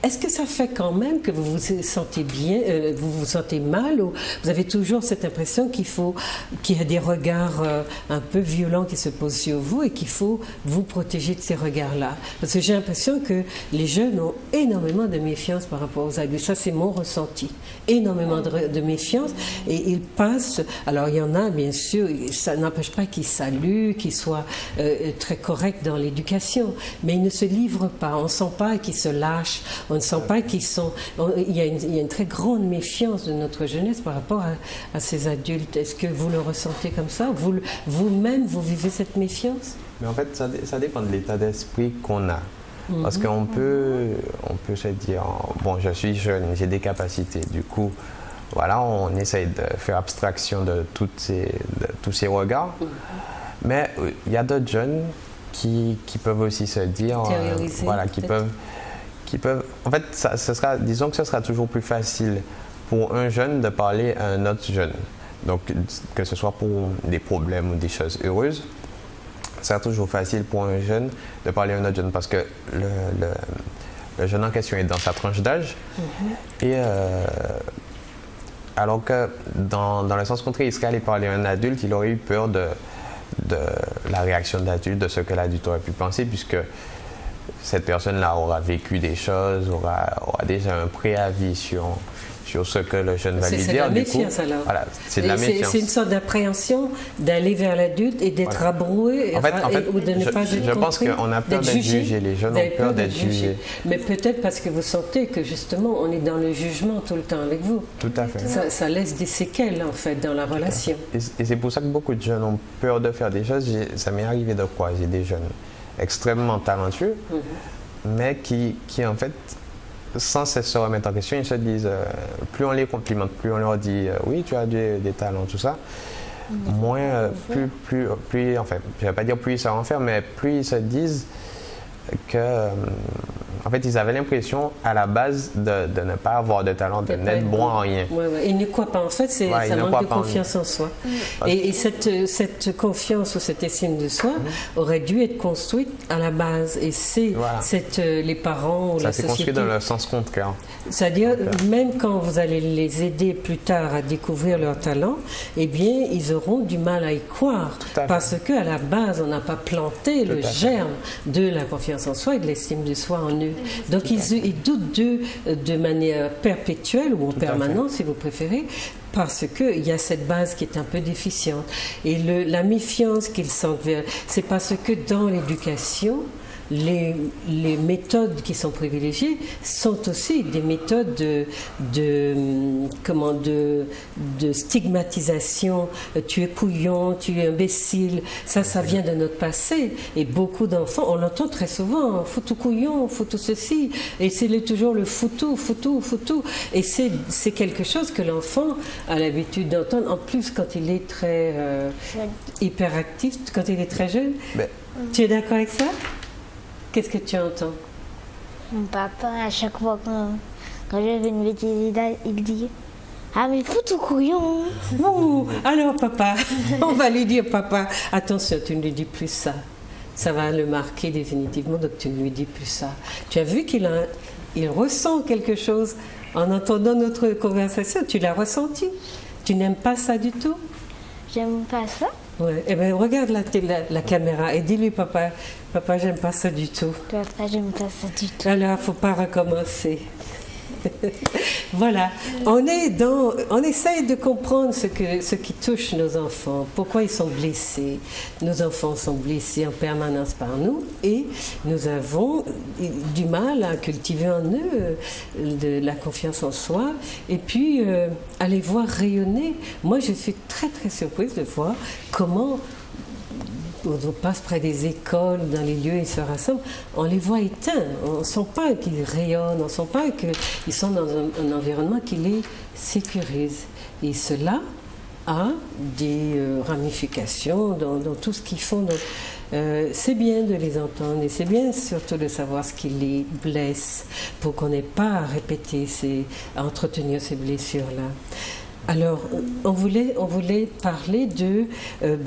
Est-ce que ça fait quand même que vous vous sentez bien, vous vous sentez mal, ou vous avez toujours cette impression qu'il y a des regards un peu violents qui se posent sur vous et qu'il faut vous protéger de ces regards-là? Parce que j'ai l'impression que les jeunes ont énormément de méfiance par rapport aux adultes. Ça, c'est mon ressenti. Énormément de méfiance. Et ils passent... Alors, il y en a, bien sûr, ça n'empêche pas qu'ils saluent, qu'ils soient très corrects dans l'éducation. Mais ils ne se livrent pas. On ne sent pas qu'ils se lâchent. On ne sent pas qu'ils sont... Il y a une très grande méfiance de notre jeunesse par rapport à ces adultes. Est-ce que vous le ressentez comme ça? Vous-même, vous vivez cette méfiance? Mais en fait, ça dépend de l'état d'esprit qu'on a. Parce qu'on peut se dire, bon, je suis jeune, j'ai des capacités. Du coup, voilà, on essaye de faire abstraction de tous ces regards. Mais il y a d'autres jeunes qui peuvent aussi se dire, voilà, qui peuvent. En fait, disons que ce sera toujours plus facile pour un jeune de parler à un autre jeune. Donc, que ce soit pour des problèmes ou des choses heureuses. C'est toujours facile pour un jeune de parler à un autre jeune parce que le jeune en question est dans sa tranche d'âge. Et alors que dans le sens contraire, il serait allé parler à un adulte, il aurait eu peur de la réaction de l'adulte, de ce que l'adulte aurait pu penser, puisque cette personne-là aura vécu des choses, aura déjà un préavis sur ce que le jeune va lui dire. C'est de la méfiance alors. Voilà, c'est de la méfiance. C'est une sorte d'appréhension d'aller vers l'adulte et d'être abroué en fait, ou de ne pas être compris. Je pense qu'on a peur d'être jugé. Les jeunes ont peur d'être jugés. Mais peut-être parce que vous sentez que justement on est dans le jugement tout le temps avec vous. Tout à fait. Ça laisse des séquelles en fait dans la relation. Et c'est pour ça que beaucoup de jeunes ont peur de faire des choses. Ça m'est arrivé de croiser des jeunes extrêmement talentueux, mais qui en fait, sans cesse se remettre en question, ils se disent, plus on les complimente, plus on leur dit oui, tu as des talents, tout ça, moins, plus, enfin, je ne vais pas dire plus ils savent en faire, mais plus ils se disent que, en fait, ils avaient l'impression à la base de ne pas avoir de talent, de n'être bon en rien. Ils ne croient pas. En fait, ça manque de confiance en soi. Et cette confiance ou cette estime de soi aurait dû être construite à la base. Et c'est les parents ou la société. Ça s'est construit dans le sens contraire. C'est-à-dire, même quand vous allez les aider plus tard à découvrir leur talent, eh bien, ils auront du mal à y croire. Parce qu'à la base, on n'a pas planté le germe de la confiance en soi et de l'estime de soi en eux. Donc ils doutent d'eux de manière perpétuelle ou en permanence, si vous préférez, parce qu'il y a cette base qui est un peu déficiente. Et la méfiance qu'ils sentent vers... C'est parce que dans l'éducation, les méthodes qui sont privilégiées sont aussi des méthodes de stigmatisation. Tu es couillon, tu es imbécile. Ça vient de notre passé. Et beaucoup d'enfants, on l'entend très souvent, foutu couillon, foutu ceci. Et c'est toujours le foutu, foutu, foutu. Et c'est quelque chose que l'enfant a l'habitude d'entendre, en plus quand il est très hyperactif, quand il est très jeune. Tu es d'accord avec ça? Qu'est-ce que tu entends? Mon papa, à chaque fois quand je fais une bêtise, il dit « Ah mais foutu couillon !» Ouh, alors papa, on va lui dire papa, attention, tu ne lui dis plus ça. Ça va le marquer définitivement, donc tu ne lui dis plus ça. Tu as vu qu'il ressent quelque chose en entendant notre conversation, tu l'as ressenti? Tu n'aimes pas ça du tout? J'aime pas ça. Ouais. Eh bien, regarde la caméra et dis-lui, papa, j'aime pas ça du tout. Papa, j'aime pas ça du tout. Alors, il ne faut pas recommencer. Voilà. On essaye de comprendre ce qui touche nos enfants, pourquoi ils sont blessés. Nos enfants sont blessés en permanence par nous et nous avons du mal à cultiver en eux de la confiance en soi et puis à les voir rayonner. Moi, je suis très très surprise de voir comment on passe près des écoles, dans les lieux, ils se rassemblent, on les voit éteints. On ne sent pas qu'ils rayonnent, on ne sent pas qu'ils sont dans un environnement qui les sécurise. Et cela a des ramifications dans tout ce qu'ils font. C'est bien de les entendre et c'est bien surtout de savoir ce qui les blesse pour qu'on n'ait pas à répéter, à entretenir ces blessures-là. Alors, on voulait parler de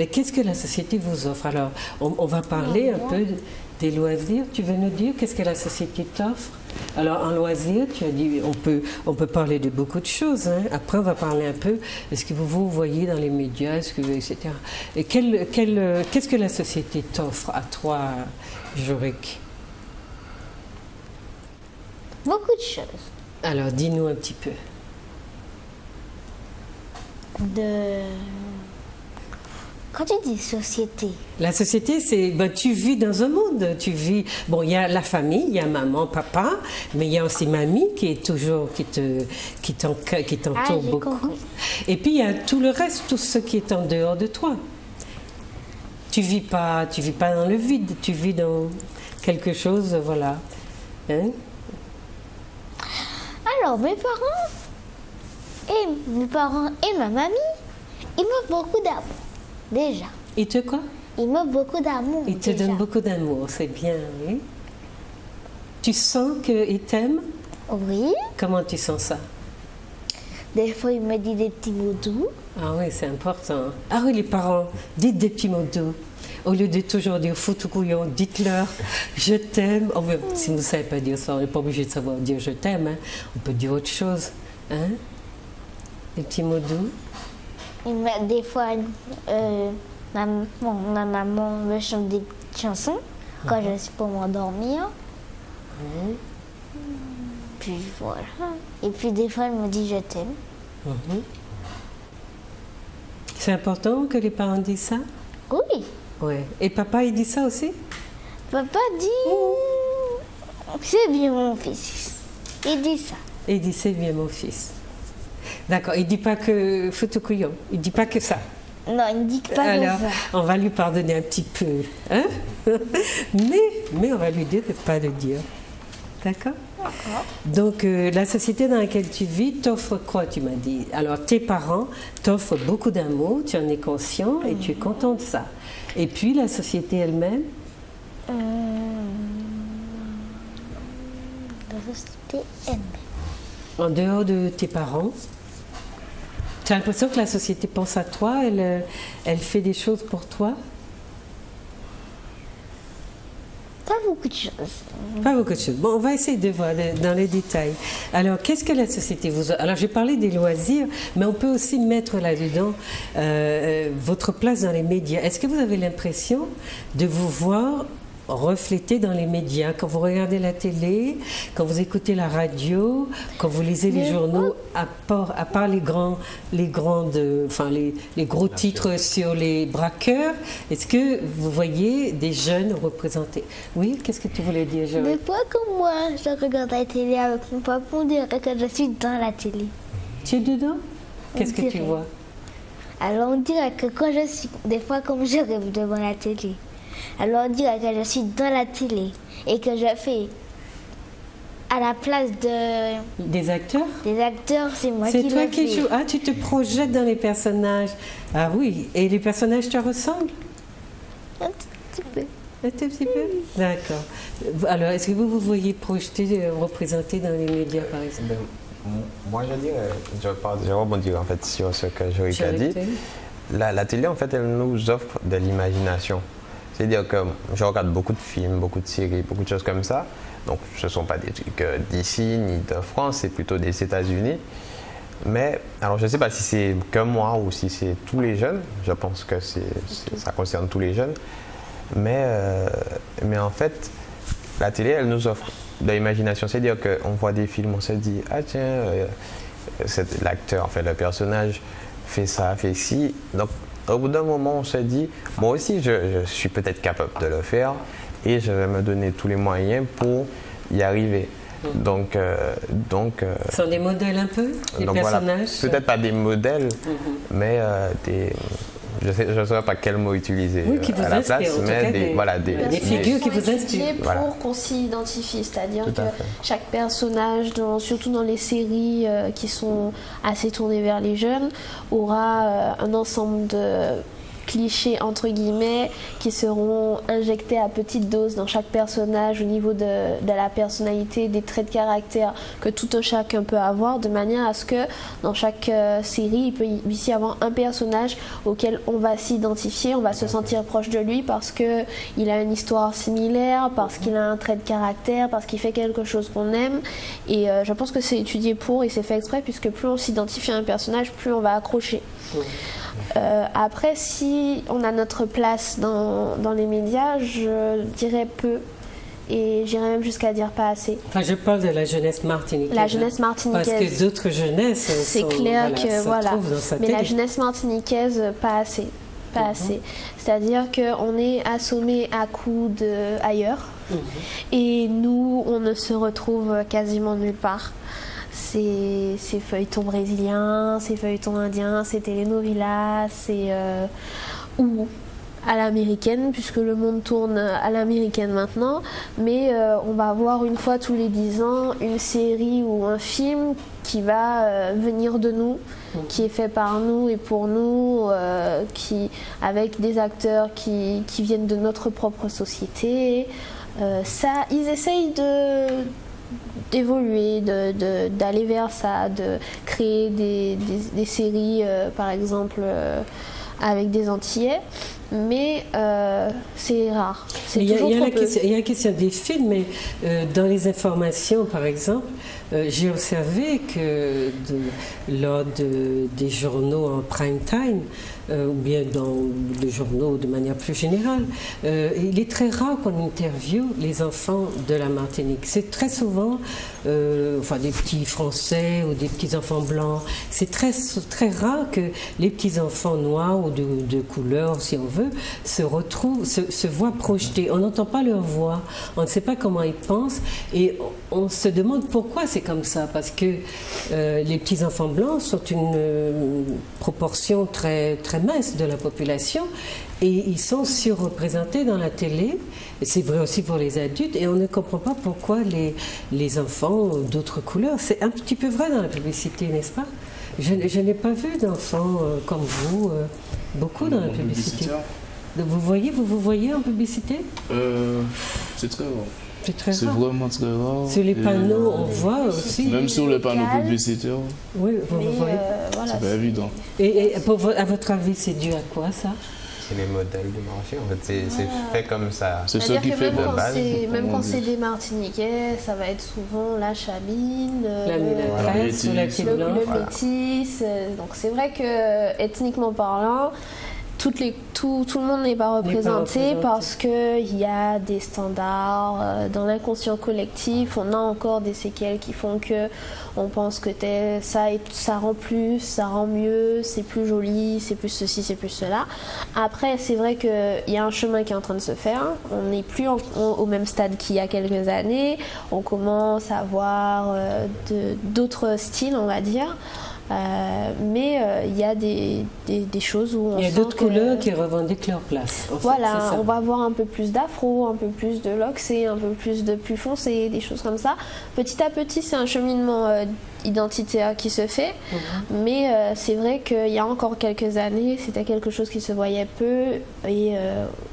qu'est-ce que la société vous offre. Alors, on va parler un peu des loisirs. Tu veux nous dire qu'est-ce que la société t'offre? Alors, en loisirs, tu as dit, on peut parler de beaucoup de choses. Hein. Après, on va parler un peu de ce que vous voyez dans les médias, etc. Et qu'est-ce que la société t'offre à toi, Jorik? Beaucoup de choses. Alors, dis-nous un petit peu. Quand tu dis société. La société, c'est tu vis dans un monde. Il y a la famille, il y a maman, papa, mais il y a aussi mamie qui est toujours qui t'entoure beaucoup. Compris. Et puis il y a tout le reste, tout ce qui est en dehors de toi. Tu vis pas dans le vide, tu vis dans quelque chose, voilà. Hein? Alors mes parents et ma mamie, ils m'offrent beaucoup d'amour, déjà. Ils te quoi? Ils m'offrent beaucoup d'amour. Ils te donnent beaucoup d'amour, c'est bien, oui. Tu sens qu'ils t'aiment? Oui. Comment tu sens ça? Des fois, ils me disent des petits mots doux. Ah oui, c'est important. Ah oui, les parents, dites des petits mots doux. Au lieu de toujours dire foutu couillon, dites-leur je t'aime. Oh, si vous ne savez pas dire ça, on n'est pas obligé de savoir dire je t'aime. Hein. On peut dire autre chose. Hein? Des petits mots doux. Et des fois, ma maman me chante des chansons quand je suis pour m'endormir. Puis voilà. Et puis des fois, elle me dit je t'aime. C'est important que les parents disent ça? Oui. Ouais. Et papa, il dit ça aussi? Papa dit c'est bien mon fils. Il dit ça. Il dit c'est bien mon fils. D'accord. Il dit pas que foutu couillon. Il dit pas que ça. Non, il ne dit pas Alors, ça. on va lui pardonner un petit peu. Hein? mais on va lui dire de ne pas le dire. D'accord? Donc, la société dans laquelle tu vis t'offre quoi, tu m'as dit? Alors, tes parents t'offrent beaucoup d'amour, tu en es conscient et tu es content de ça. Et puis, la société elle-même? La société elle-même. En dehors de tes parents, tu as l'impression que la société pense à toi, elle fait des choses pour toi? Pas beaucoup de choses. Pas beaucoup de choses. Bon, on va essayer de voir dans les détails. Alors, qu'est-ce que la société vous a... Alors, j'ai parlé des loisirs, mais on peut aussi mettre là-dedans votre place dans les médias. Est-ce que vous avez l'impression de vous voir reflété dans les médias, quand vous regardez la télé, quand vous écoutez la radio, quand vous lisez les journaux, à part les gros titres sur les braqueurs, est-ce que vous voyez des jeunes représentés? Oui, qu'est-ce que tu voulais dire, Joël? Des fois, comme moi, je regarde la télé avec mon papa, on dirait que je suis dans la télé. Tu es dedans? Qu'est-ce que tu vois? Alors, on dirait que quand je suis, des fois, comme je rêve devant la télé, alors on dirait que je suis dans la télé et que je fais à la place des acteurs. Des acteurs, c'est moi qui le fais. C'est toi qui joues. Ah, tu te projettes dans les personnages. Ah oui, et les personnages te ressemblent? Un petit peu. Un tout petit peu? D'accord. Alors, est-ce que vous vous voyez projeté, représenté dans les médias, par exemple? Moi, je rebondirai en fait sur ce que Joël a dit. La télé, en fait, elle nous offre de l'imagination. C'est-à-dire que je regarde beaucoup de films, beaucoup de séries, beaucoup de choses comme ça. Donc, ce ne sont pas des trucs d'ici ni de France, c'est plutôt des États-Unis. Mais, alors je ne sais pas si c'est que moi ou si c'est tous les jeunes. Je pense que ça concerne tous les jeunes. Mais en fait, la télé, elle nous offre de l'imagination. C'est-à-dire qu'on voit des films, on se dit, ah tiens, l'acteur, en fait, le personnage fait ça, fait ci. Donc, au bout d'un moment, on se dit, moi aussi, je suis peut-être capable de le faire et je vais me donner tous les moyens pour y arriver. Donc, ce sont des modèles un peu, des personnages. Voilà, peut-être pas des modèles, mais je ne sais pas quel mot utiliser à la place, mais des figures qui vous inspirent. Pour qu'on s'y identifie, c'est-à-dire que chaque personnage, surtout dans les séries qui sont assez tournées vers les jeunes, aura un ensemble de clichés entre guillemets qui seront injectés à petite dose dans chaque personnage au niveau de la personnalité, des traits de caractère que tout un chacun peut avoir, de manière à ce que dans chaque série il peut y avoir un personnage auquel on va s'identifier, on va se sentir proche de lui parce que il a une histoire similaire, parce qu'il a un trait de caractère, parce qu'il fait quelque chose qu'on aime. Et je pense que c'est étudié pour et c'est fait exprès, puisque plus on s'identifie à un personnage, plus on va accrocher. Après, si on a notre place dans les médias, je dirais peu. Et j'irais même jusqu'à dire pas assez. Enfin, je parle de la jeunesse martiniquaise. La jeunesse martiniquaise. Parce que d'autres jeunesses c'est clair que voilà. Mais télé. la jeunesse martiniquaise, pas assez. Pas assez. C'est-à-dire qu'on est assommé à coups ailleurs. Et nous, on ne se retrouve quasiment nulle part. Ces feuilletons brésiliens, ces feuilletons indiens, ces telenovelas, ou à l'américaine, puisque le monde tourne à l'américaine maintenant, mais on va avoir une fois tous les 10 ans une série ou un film qui va venir de nous, qui est fait par nous et pour nous, avec des acteurs qui viennent de notre propre société. Ils essayent d'évoluer, d'aller vers ça, de créer des séries, par exemple, avec des Antillais. Mais c'est rare. Il y a la question des films, mais dans les informations, par exemple, j'ai observé que lors des journaux en prime time, ou bien dans les journaux de manière plus générale, il est très rare qu'on interviewe les enfants de la Martinique. C'est très souvent des petits Français ou des petits enfants blancs. C'est très rare que les petits enfants noirs ou de couleur, si on veut, se voient projetés. On n'entend pas leur voix, on ne sait pas comment ils pensent et on se demande pourquoi c'est comme ça, parce que les petits enfants blancs sont une proportion très, très mince de la population et ils sont surreprésentés dans la télé. C'est vrai aussi pour les adultes et on ne comprend pas pourquoi les enfants d'autres couleurs. C'est un petit peu vrai dans la publicité, n'est-ce pas? Je n'ai pas vu d'enfants comme vous, beaucoup dans la publicité. Vous voyez en publicité? C'est très rare. C'est vraiment très rare. Sur les panneaux, on voit aussi. Même sur les panneaux publicitaires. Oui, vous voyez. C'est pas évident. Et à votre avis, c'est dû à quoi ça? C'est les modèles du marché, en fait, c'est fait comme ça. C'est ce qui fait de base. Même quand c'est des Martiniquais, ça va être souvent la chabine, la mélatresse ou la petite blanche. Le métis. Donc c'est vrai que, ethniquement parlant, tout le monde n'est pas représenté parce qu'il y a des standards. Dans l'inconscient collectif, on a encore des séquelles qui font que on pense que ça rend plus, ça rend mieux, c'est plus joli, c'est plus ceci, c'est plus cela. Après, c'est vrai qu'il y a un chemin qui est en train de se faire. On n'est plus au même stade qu'il y a quelques années. On commence à avoir d'autres styles, on va dire. Mais il y a des choses où on il y a d'autres couleurs qui revendiquent leur place. Voilà, on va avoir un peu plus d'afro, un peu plus de loxé, un peu plus de plus foncé, des choses comme ça. Petit à petit, c'est un cheminement identitaire qui se fait, mais c'est vrai qu'il y a encore quelques années, c'était quelque chose qui se voyait peu et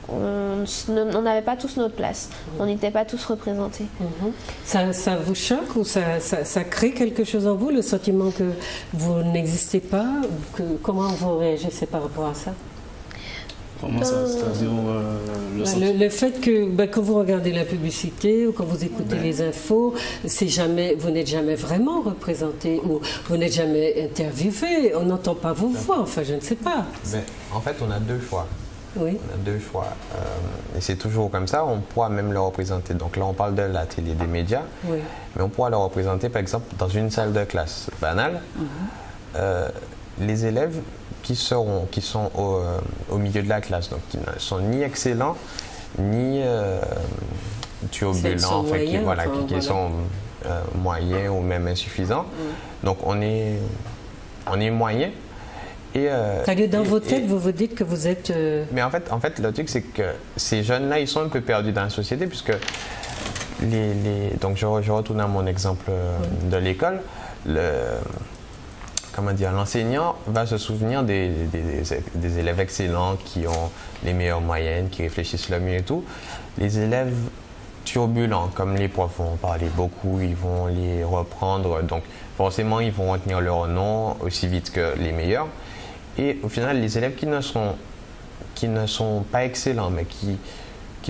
on n'avait pas tous notre place, on n'était pas tous représentés. Ça vous choque ou ça crée quelque chose en vous, le sentiment que vous n'existez pas? Comment vous réagissez par rapport à ça? Comment ça? C'est-à-dire le fait que quand vous regardez la publicité ou quand vous écoutez les infos, vous n'êtes jamais vraiment représenté ou vous n'êtes jamais interviewé, on n'entend pas vos voix, enfin je ne sais pas. Mais en fait, on a deux choix. Oui. On a deux choix. Et c'est toujours comme ça, on pourra même le représenter. Donc là, on parle de la télé, des médias, mais on pourra le représenter, par exemple, dans une salle de classe banale. Les élèves qui sont au milieu de la classe, donc qui ne sont ni excellents, ni turbulents, qui sont moyens ou même insuffisants. Donc on est moyen. C'est-à-dire dans vos têtes, vous vous dites que vous êtes... Mais en fait, le truc, c'est que ces jeunes-là, ils sont un peu perdus dans la société, puisque donc je retourne à mon exemple de l'école. L'enseignant va se souvenir des élèves excellents qui ont les meilleures moyennes, qui réfléchissent le mieux et tout. Les élèves turbulents, comme les profs vont parler beaucoup, ils vont les reprendre, donc forcément ils vont retenir leur nom aussi vite que les meilleurs. Et au final, les élèves qui ne sont pas excellents, mais qui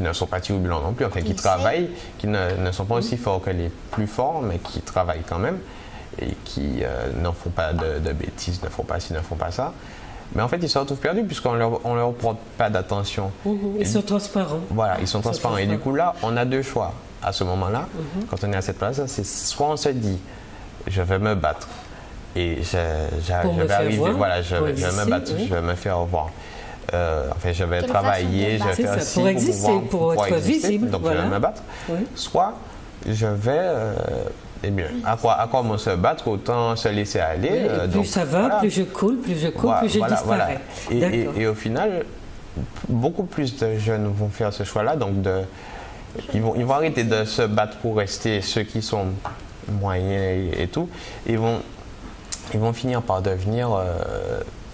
ne sont pas turbulents non plus, enfin qui travaillent, qui ne sont pas aussi forts que les plus forts, mais qui travaillent quand même, et qui n'en font pas de bêtises, ne font pas ci, ne font pas ça. Mais en fait, ils se retrouvent perdus puisqu'on leur porte pas d'attention. Ils sont transparents. Voilà, ils sont transparents. Et du coup, là, on a deux choix à ce moment-là. Quand on est à cette place-là, c'est soit on se dit, je vais me battre et je vais arriver, voilà, je vais me battre, je vais me faire voir. Enfin, je vais travailler, je vais faire ci pour pouvoir exister, visible. Donc, je vais me battre. Soit je vais... Eh bien, à quoi on se battre, autant se laisser aller. Plus donc, ça va, plus je coule, plus je disparais. Et au final, beaucoup plus de jeunes vont faire ce choix-là. Donc, ils vont arrêter de se battre pour rester ceux qui sont moyens et tout. Ils vont finir par devenir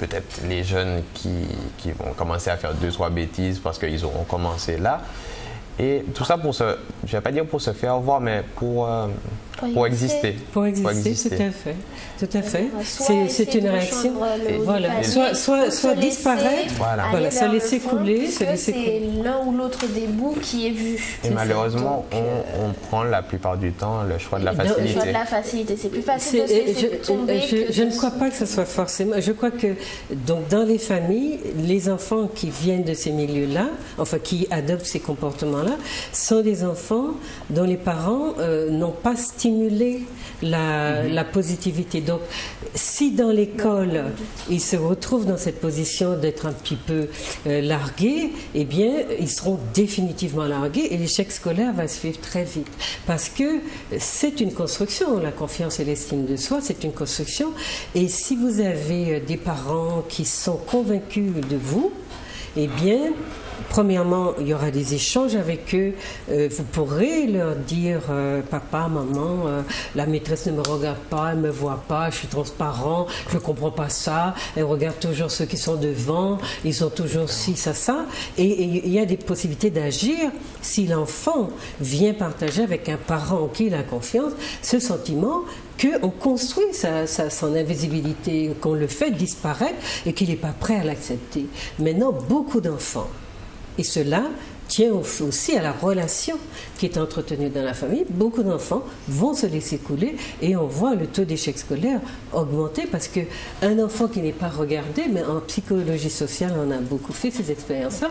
peut-être les jeunes qui vont commencer à faire 2-3 bêtises parce qu'ils auront commencé là. Et tout ça pour je vais pas dire pour se faire voir, mais pour exister. Pour exister, tout à fait. Tout à fait. C'est une réaction. Voilà. Soit disparaître, voilà, se laisser couler, se laisser couler. C'est l'un ou l'autre des bouts qui est vu. Et malheureusement, on prend la plupart du temps le choix de la facilité. Le choix de la facilité, c'est plus facile de se laisser tomber. Je ne crois pas que ce soit forcément. Je crois que donc dans les familles, les enfants qui viennent de ces milieux-là, enfin qui adoptent ces comportements-là, sont des enfants dont les parents n'ont pas stimulé la positivité. Donc, si dans l'école, ils se retrouvent dans cette position d'être un petit peu largués, eh bien, ils seront définitivement largués et l'échec scolaire va se suivre très vite. Parce que c'est une construction, la confiance et l'estime de soi, c'est une construction. Et si vous avez des parents qui sont convaincus de vous, eh bien, premièrement, il y aura des échanges avec eux. Vous pourrez leur dire papa, maman, la maîtresse ne me regarde pas, elle ne me voit pas, je suis transparent, je ne comprends pas ça. Elle regarde toujours ceux qui sont devant, ils ont toujours ci, ça. Et il y a des possibilités d'agir si l'enfant vient partager avec un parent en qui il a confiance ce sentiment qu'on construit son invisibilité, qu'on le fait disparaître et qu'il n'est pas prêt à l'accepter. Maintenant, beaucoup d'enfants, et cela tient aussi à la relation qui est entretenue dans la famille. Beaucoup d'enfants vont se laisser couler et on voit le taux d'échec scolaire augmenter parce qu'un enfant qui n'est pas regardé, mais en psychologie sociale, on a beaucoup fait ces expériences-là,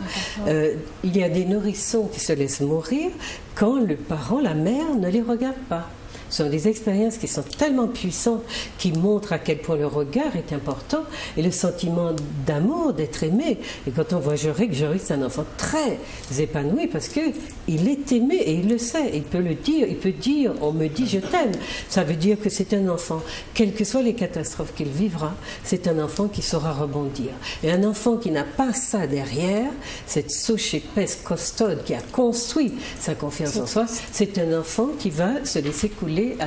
il y a des nourrissons qui se laissent mourir quand le parent, la mère, ne les regarde pas. Ce sont des expériences qui sont tellement puissantes, qui montrent à quel point le regard est important et le sentiment d'amour, d'être aimé. Et quand on voit Jorik, c'est un enfant très épanoui parce qu'il est aimé et il le sait. Il peut le dire, il peut dire « on me dit je t'aime ». Ça veut dire que c'est un enfant, quelles que soient les catastrophes qu'il vivra, c'est un enfant qui saura rebondir. Et un enfant qui n'a pas ça derrière, cette souche épaisse, costaude, qui a construit sa confiance en soi, c'est un enfant qui va se laisser couler à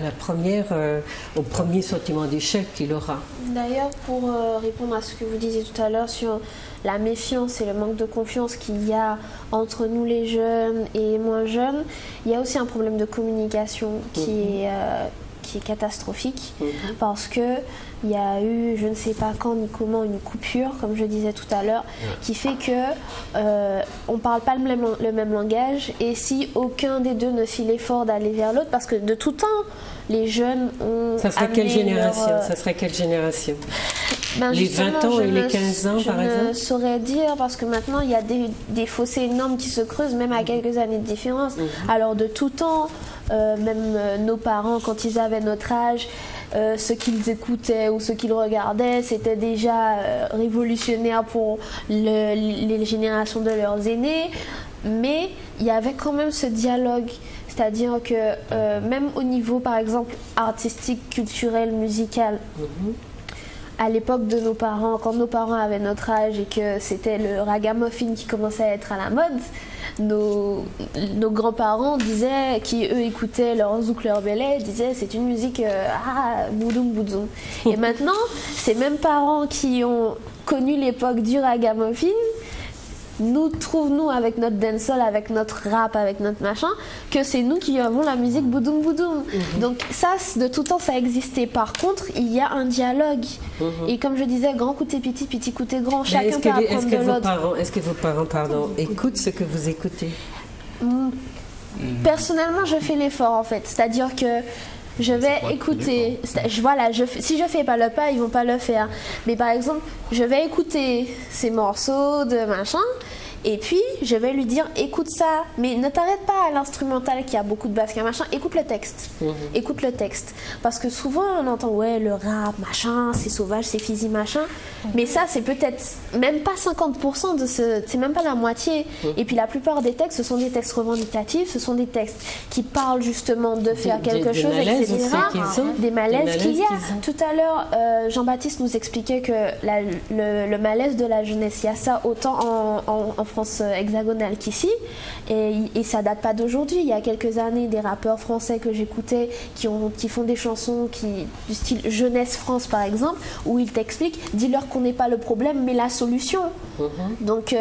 au premier sentiment d'échec qu'il aura. D'ailleurs, pour répondre à ce que vous disiez tout à l'heure sur la méfiance et le manque de confiance qu'il y a entre nous les jeunes et moins jeunes, il y a aussi un problème de communication qui est catastrophique parce que il y a eu, je ne sais pas quand ni comment, une coupure, comme je disais tout à l'heure, qui fait que on ne parle pas le même langage et si aucun des deux ne fit l'effort d'aller vers l'autre, parce que de tout temps, les jeunes ont Ça serait quelle génération Ça serait quelle génération Les 20 ans et les 15 ans, par exemple? Je ne saurais dire, parce que maintenant, il y a des fossés énormes qui se creusent, même à quelques années de différence. Alors, de tout temps, même nos parents, quand ils avaient notre âge, ce qu'ils écoutaient ou ce qu'ils regardaient, c'était déjà révolutionnaire pour les générations de leurs aînés. Mais il y avait quand même ce dialogue. C'est-à-dire que même au niveau, par exemple, artistique, culturel, musical, à l'époque de nos parents, quand nos parents avaient notre âge et que c'était le ragamuffin qui commençait à être à la mode, nos grands-parents disaient, qui eux écoutaient leur zouk, leur belay, disaient c'est une musique boudoum boudoum. Et maintenant, ces mêmes parents qui ont connu l'époque du ragamuffin nous avec notre dancehall, avec notre rap, avec notre machin, que c'est nous qui avons la musique boudoum boudoum. Donc ça, de tout temps, ça existait. Par contre, il y a un dialogue. Et comme je disais, grand côté petit, petit côté grand, chacun peut apprendre de l'autre. Est-ce que vos parents, écoutent ce que vous écoutez? Personnellement, je fais l'effort, en fait. C'est-à-dire que je vais écouter, voilà, si je fais pas le pas, ils vont pas le faire. Mais par exemple, je vais écouter ces morceaux de machin, et puis je vais lui dire écoute ça, mais ne t'arrête pas à l'instrumental qui a beaucoup de basse, qui a machin, écoute le texte. Écoute le texte. Parce que souvent on entend ouais le rap, machin, c'est sauvage, c'est physique, machin. Mais ça c'est peut-être même pas 50% de c'est même pas la moitié. Et puis la plupart des textes, ce sont des textes revendicatifs, ce sont des textes qui parlent justement de faire quelque chose, etc. Des malaises qu'il y a. Tout à l'heure, Jean-Baptiste nous expliquait que le malaise de la jeunesse, il y a ça autant en France hexagonale qu'ici, et ça date pas d'aujourd'hui. Il y a quelques années, des rappeurs français que j'écoutais qui font des chansons du style Jeunesse France par exemple, où ils t'expliquent, dis-leur qu'on n'est pas le problème mais la solution. Donc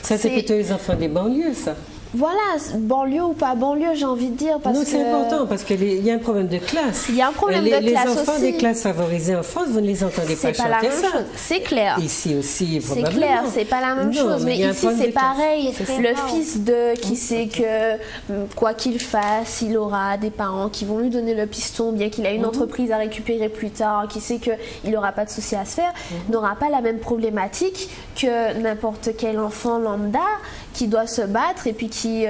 ça c'est plutôt les enfants des banlieues, ça. Voilà, banlieue ou pas banlieue, j'ai envie de dire. Parce non, c'est important parce qu'il y a un problème de classe. Il y a un problème de classe aussi. Les enfants des classes favorisées en France, vous ne les entendez pas chanter ça. C'est pas la même chose, c'est clair. Ici aussi, probablement. C'est clair, c'est pas la même chose. Mais ici, c'est pareil. Le fils de qui sait que quoi qu'il fasse, il aura des parents qui vont lui donner le piston, bien qu'il a une entreprise à récupérer plus tard, qui sait qu'il n'aura pas de souci à se faire, n'aura pas la même problématique que n'importe quel enfant lambda qui doit se battre et puis qui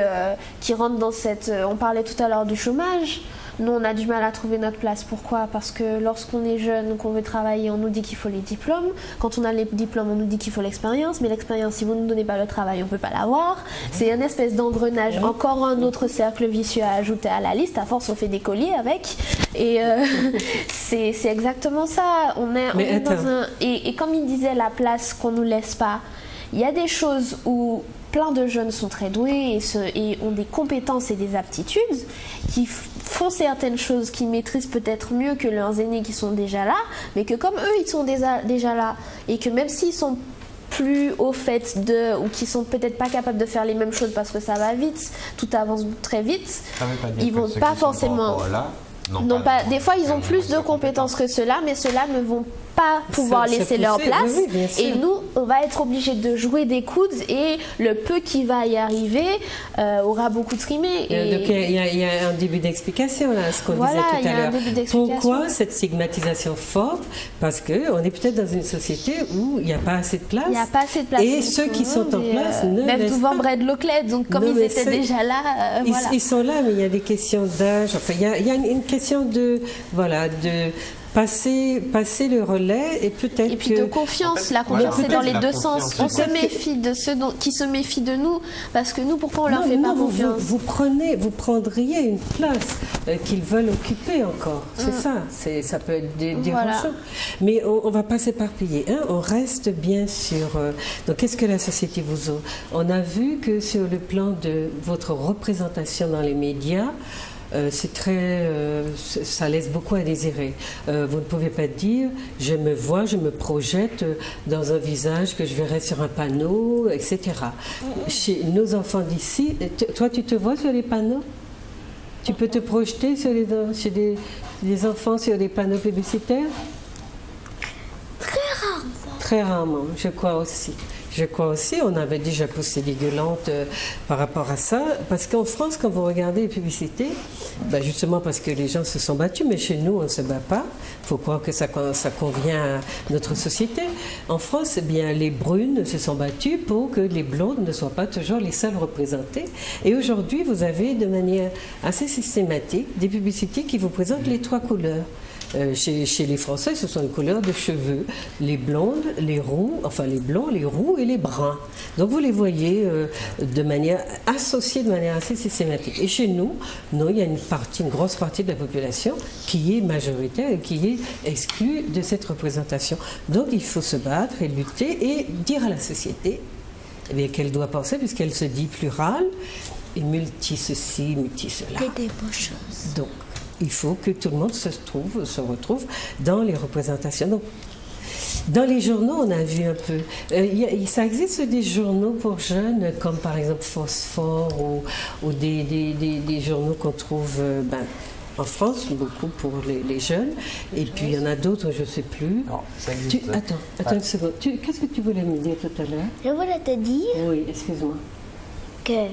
rentre dans cette... On parlait tout à l'heure du chômage. Nous, on a du mal à trouver notre place. Pourquoi? Parce que lorsqu'on est jeune, qu'on veut travailler, on nous dit qu'il faut les diplômes. Quand on a les diplômes, on nous dit qu'il faut l'expérience. Mais l'expérience, si vous ne nous donnez pas le travail, on ne peut pas l'avoir. C'est une espèce d'engrenage. Encore un autre cercle vicieux à ajouter à la liste. À force, on fait des colliers avec. Et c'est exactement ça. On est dans un... Et comme il disait, la place qu'on ne nous laisse pas. Il y a des choses où plein de jeunes sont très doués et ont des compétences et des aptitudes qui font certaines choses qu'ils maîtrisent peut-être mieux que leurs aînés qui sont déjà là, mais que comme eux, ils sont déjà là et que même s'ils sont plus au fait ou qui sont peut-être pas capables de faire les mêmes choses parce que ça va vite, tout avance très vite, ils vont pas forcément... Non, pas. Des fois, ils ont plus de compétences que ceux-là, mais ceux-là ne vont pas pouvoir laisser leur place. Oui, et nous, on va être obligés de jouer des coudes et le peu qui va y arriver aura beaucoup trimé. Donc, il y a un début d'explication là, ce qu'on disait tout à l'heure. Pourquoi cette stigmatisation forte? Parce qu'on est peut-être dans une société où il n'y a pas assez de place. Il n'y a pas assez de place. Et ceux qui sont en place ne même laissent souvent pas. Brad Loclet, donc comme ils étaient déjà là, voilà. Ils sont là, mais il y a des questions d'âge. Enfin, il y a une question de passer le relais et peut-être. Et puis de confiance. La confiance, c'est dans les deux sens. On se méfie de ceux qui se méfient de nous, parce que nous, pourquoi on leur fait pas confiance? Vous prendriez une place qu'ils veulent occuper encore. C'est ça. Ça peut être dérangeant. Mais on ne va pas s'éparpiller. On reste bien sur. Donc, qu'est-ce que la société vous offre? On a vu que sur le plan de votre représentation dans les médias, c'est très, ça laisse beaucoup à désirer. Vous ne pouvez pas dire, je me projette dans un visage que je verrai sur un panneau, etc. Chez nos enfants d'ici, toi tu te vois sur les panneaux? Tu peux te projeter chez des enfants sur des panneaux publicitaires? Très rarement. Très rarement, je crois aussi. On avait déjà poussé des gueulantes par rapport à ça, parce qu'en France, quand vous regardez les publicités, justement parce que les gens se sont battus, mais chez nous, on ne se bat pas. Il faut croire que ça convient à notre société. En France, les brunes se sont battues pour que les blondes ne soient pas toujours les seules représentées. Et aujourd'hui, vous avez de manière assez systématique des publicités qui vous présentent les trois couleurs. Chez les Français, ce sont les couleurs de cheveux, les blondes, les roux, enfin les blancs, les roux et les bruns. Donc vous les voyez associés de manière assez systématique. Et chez nous, il y a une grosse partie de la population qui est majoritaire et qui est exclue de cette représentation. Donc il faut se battre et lutter et dire à la société qu'elle doit penser, puisqu'elle se dit plurale et multi-ceci, multi-cela. Et des bonnes choses. Donc, il faut que tout le monde se retrouve dans les représentations. Donc, dans les journaux, on a vu un peu. Ça existe des journaux pour jeunes, comme par exemple Phosphore ou des journaux qu'on trouve en France, beaucoup pour les jeunes. Et puis il y en a d'autres, je ne sais plus. Non, ça existe. Attends une seconde. Qu'est-ce que tu voulais me dire tout à l'heure? Je voulais te dire Oui, excuse-moi. que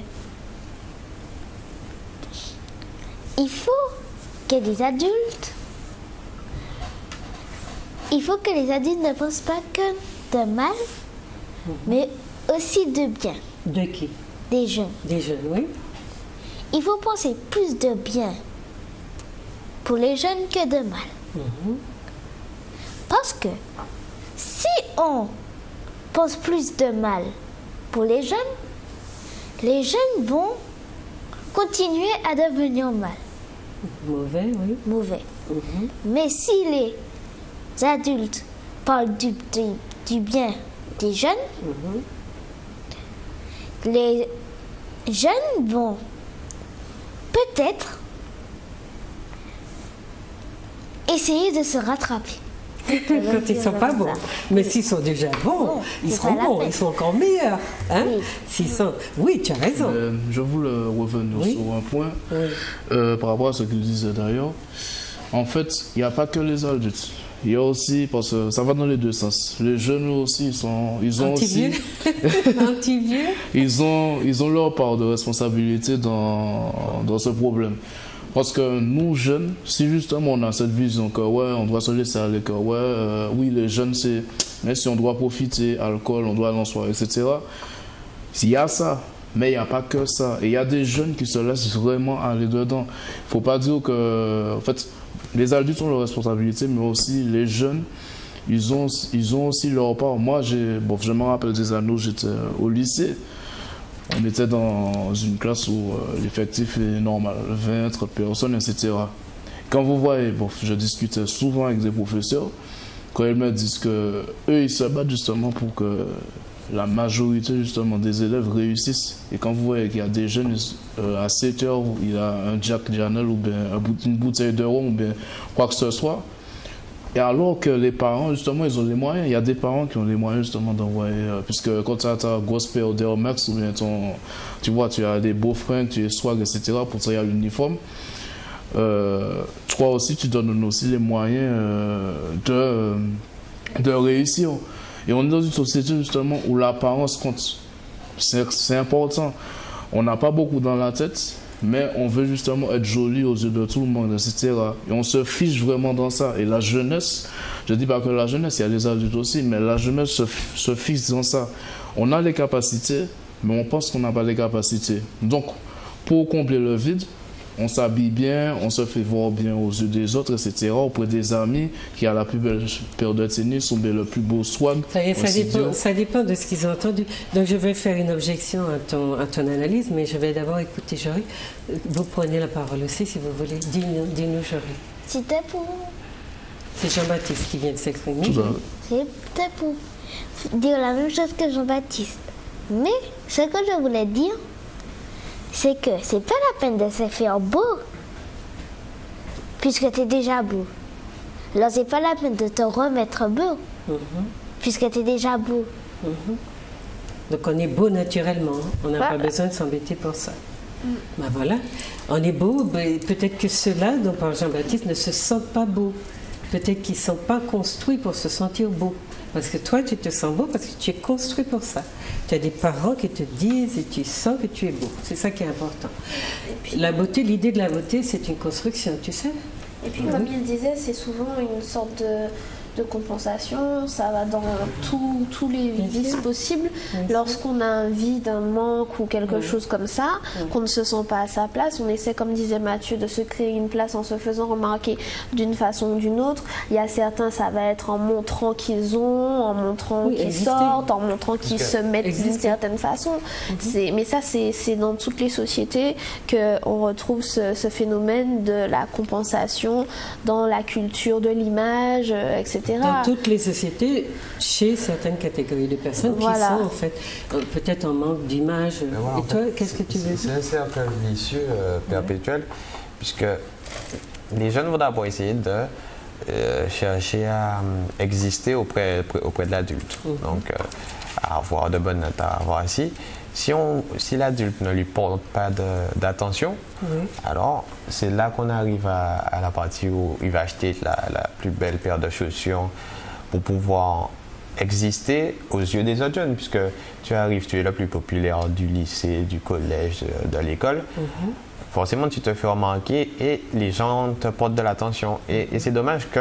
il faut que les adultes ne pensent pas que de mal, mais aussi de bien. De qui? Des jeunes. Des jeunes, oui. Il faut penser plus de bien pour les jeunes que de mal. Parce que si on pense plus de mal pour les jeunes vont continuer à devenir mal. Mauvais, oui. Mauvais. Mais si les adultes parlent du bien des jeunes, les jeunes vont peut-être essayer de se rattraper. quand ils ne sont pas bons. Mais s'ils sont déjà bons, ils seront bons, ils sont encore meilleurs. Hein? Oui, tu as raison. Je voulais revenir sur un point par rapport à ce qu'il disait d'ailleurs. En fait, il n'y a pas que les adultes. Il y a aussi, parce que ça va dans les deux sens. Les jeunes aussi, ils ont aussi, ils ont leur part de responsabilité dans ce problème. Parce que nous jeunes, si justement on a cette vision que ouais, on doit se laisser aller, que oui les jeunes c'est, mais si on doit profiter, alcool, on doit aller en soirée, etc. Il y a ça. Mais il n'y a pas que ça. Et il y a des jeunes qui se laissent vraiment aller dedans. Il ne faut pas dire que, en fait, les adultes ont leurs responsabilités, mais aussi les jeunes, ils ont aussi leur part. Moi, je me rappelle des années où j'étais au lycée. On était dans une classe où l'effectif est normal, 20, 30 personnes, etc. Quand vous voyez, je discutais souvent avec des professeurs, quand ils me disent qu'eux, ils se battent justement pour que la majorité justement des élèves réussissent. Et quand vous voyez qu'il y a des jeunes à 7 heures, il y a un Jack Daniel ou bien une bouteille de rhum ou bien quoi que ce soit, et alors que les parents justement ils ont les moyens, il y a des parents qui ont les moyens justement d'envoyer, puisque quand tu as ta grosse paire d'Air Max ou bien tu vois, tu as des beaux fringues, tu es swag, etc. pour travailler à l'uniforme, je crois aussi tu donnes aussi les moyens de réussir. Et on est dans une société justement où l'apparence compte. C'est important. On n'a pas beaucoup dans la tête, mais on veut justement être joli aux yeux de tout le monde, etc. Et on se fiche vraiment dans ça. Et la jeunesse, je ne dis pas que la jeunesse, il y a les adultes aussi, mais la jeunesse se fixe dans ça. On a les capacités, mais on pense qu'on n'a pas les capacités. Donc, pour combler le vide, on s'habille bien, on se fait voir bien aux yeux des autres, etc. Auprès des amis qui a la plus belle paire de tennis ou bien le plus beau swag. Ça dépend de ce qu'ils ont entendu. Donc je vais faire une objection à ton analyse, mais je vais d'abord écouter Jory. Vous prenez la parole aussi si vous voulez. Dis-nous Jory. C'était pour... C'est Jean-Baptiste qui vient de s'exprimer. C'était pour dire la même chose que Jean-Baptiste. Mais ce que je voulais dire, c'est que c'est pas la peine de se faire beau, puisque tu es déjà beau. Alors c'est pas la peine de te remettre beau, puisque tu es déjà beau. Donc on est beau naturellement, on n'a pas besoin de s'embêter pour ça. Ben voilà, on est beau, peut-être que ceux-là, dont parle Jean-Baptiste, ne se sentent pas beaux. Peut-être qu'ils ne sont pas construits pour se sentir beaux. Parce que toi, tu te sens beau parce que tu es construit pour ça. Tu as des parents qui te disent et tu sens que tu es beau. C'est ça qui est important. La beauté, l'idée de la beauté, c'est une construction, tu sais. Et puis, comme il disait, c'est souvent une sorte de compensation. Ça va dans tous les vices possibles. Lorsqu'on a un vide, un manque ou quelque chose comme ça, qu'on ne se sent pas à sa place, on essaie, comme disait Mathieu, de se créer une place en se faisant remarquer d'une façon ou d'une autre. Il y a certains, ça va être en montrant qu'ils ont, en montrant qu'ils sortent, en montrant qu'ils se mettent d'une certaine façon. Mais ça, c'est dans toutes les sociétés qu'on retrouve ce phénomène de la compensation dans la culture de l'image, etc. Dans toutes les sociétés, chez certaines catégories de personnes qui sont en fait peut-être en manque d'image. Et toi, qu'est-ce que tu veux dire? C'est un cercle vicieux perpétuel, puisque les jeunes vont d'abord essayer de chercher à exister auprès de l'adulte. Donc, à avoir de bonnes notes, à avoir si l'adulte ne lui porte pas d'attention, alors c'est là qu'on arrive à la partie où il va acheter la plus belle paire de chaussures pour pouvoir exister aux yeux des autres jeunes, puisque tu es le plus populaire du lycée, du collège, de l'école. Forcément, tu te fais remarquer et les gens te portent de l'attention. Et c'est dommage que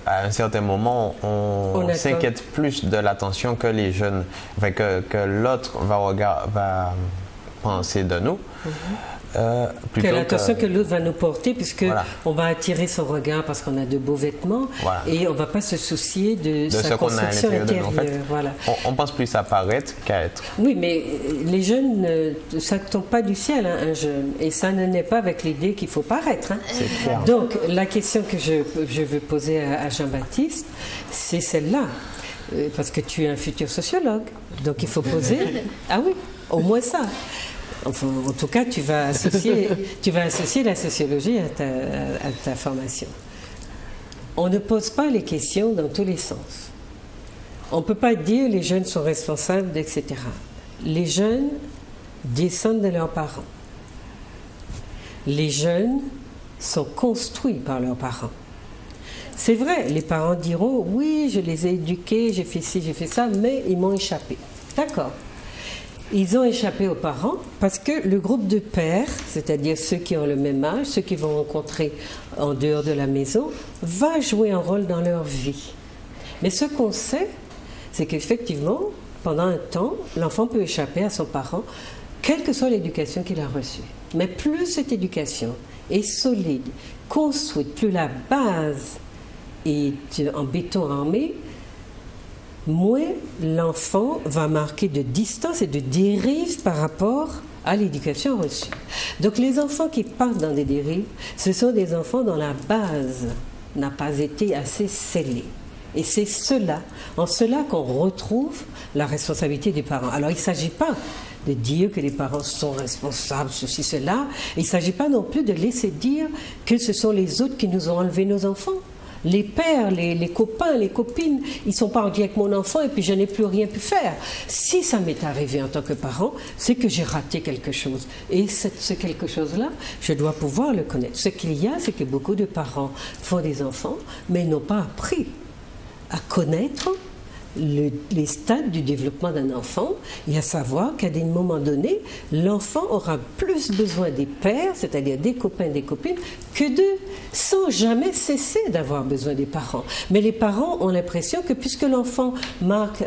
à un certain moment, on s'inquiète plus de l'attention que les jeunes, enfin, que l'autre va penser de nous. Que l'attention que l'autre va nous porter, puisque on va attirer son regard parce qu'on a de beaux vêtements et on ne va pas se soucier de sa construction intérieure. En fait, on pense plus à paraître qu'à être. Oui, mais les jeunes, ça ne tombe pas du ciel, un jeune. Et ça ne naît pas avec l'idée qu'il faut paraître. C'est clair. Donc, la question que je veux poser à Jean-Baptiste, c'est celle-là. Parce que tu es un futur sociologue. Donc, il faut poser... Ah oui, au moins ça. Enfin, en tout cas, tu vas associer la sociologie à ta formation. on ne pose pas les questions dans tous les sens. On ne peut pas dire les jeunes sont responsables, etc. Les jeunes descendent de leurs parents. Les jeunes sont construits par leurs parents. C'est vrai, les parents diront, oui, je les ai éduqués, j'ai fait ci, j'ai fait ça, mais ils m'ont échappé. D'accord. Ils ont échappé aux parents parce que le groupe de pères, c'est-à-dire ceux qui ont le même âge, ceux qui vont rencontrer en dehors de la maison, va jouer un rôle dans leur vie. Mais ce qu'on sait, c'est qu'effectivement, pendant un temps, l'enfant peut échapper à son parent, quelle que soit l'éducation qu'il a reçue. Mais plus cette éducation est solide, construite, plus la base est en béton armé, moins l'enfant va marquer de distance et de dérive par rapport à l'éducation reçue. Donc les enfants qui partent dans des dérives, ce sont des enfants dont la base n'a pas été assez scellée. Et c'est en cela qu'on retrouve la responsabilité des parents. Alors il ne s'agit pas de dire que les parents sont responsables, ceci, cela. Il ne s'agit pas non plus de laisser dire que ce sont les autres qui nous ont enlevé nos enfants. Les pères, les copains, les copines, ils ne sont pas en lien avec mon enfant et puis je n'ai plus rien pu faire. Si ça m'est arrivé en tant que parent, c'est que j'ai raté quelque chose. Et ce quelque chose-là, je dois pouvoir le connaître. Ce qu'il y a, c'est que beaucoup de parents font des enfants, mais ils n'ont pas appris à connaître les stades du développement d'un enfant et à savoir qu'à des moments donnés, l'enfant aura plus besoin des pères, c'est-à-dire des copains, des copines, que d'eux, sans jamais cesser d'avoir besoin des parents. Mais les parents ont l'impression que puisque l'enfant marque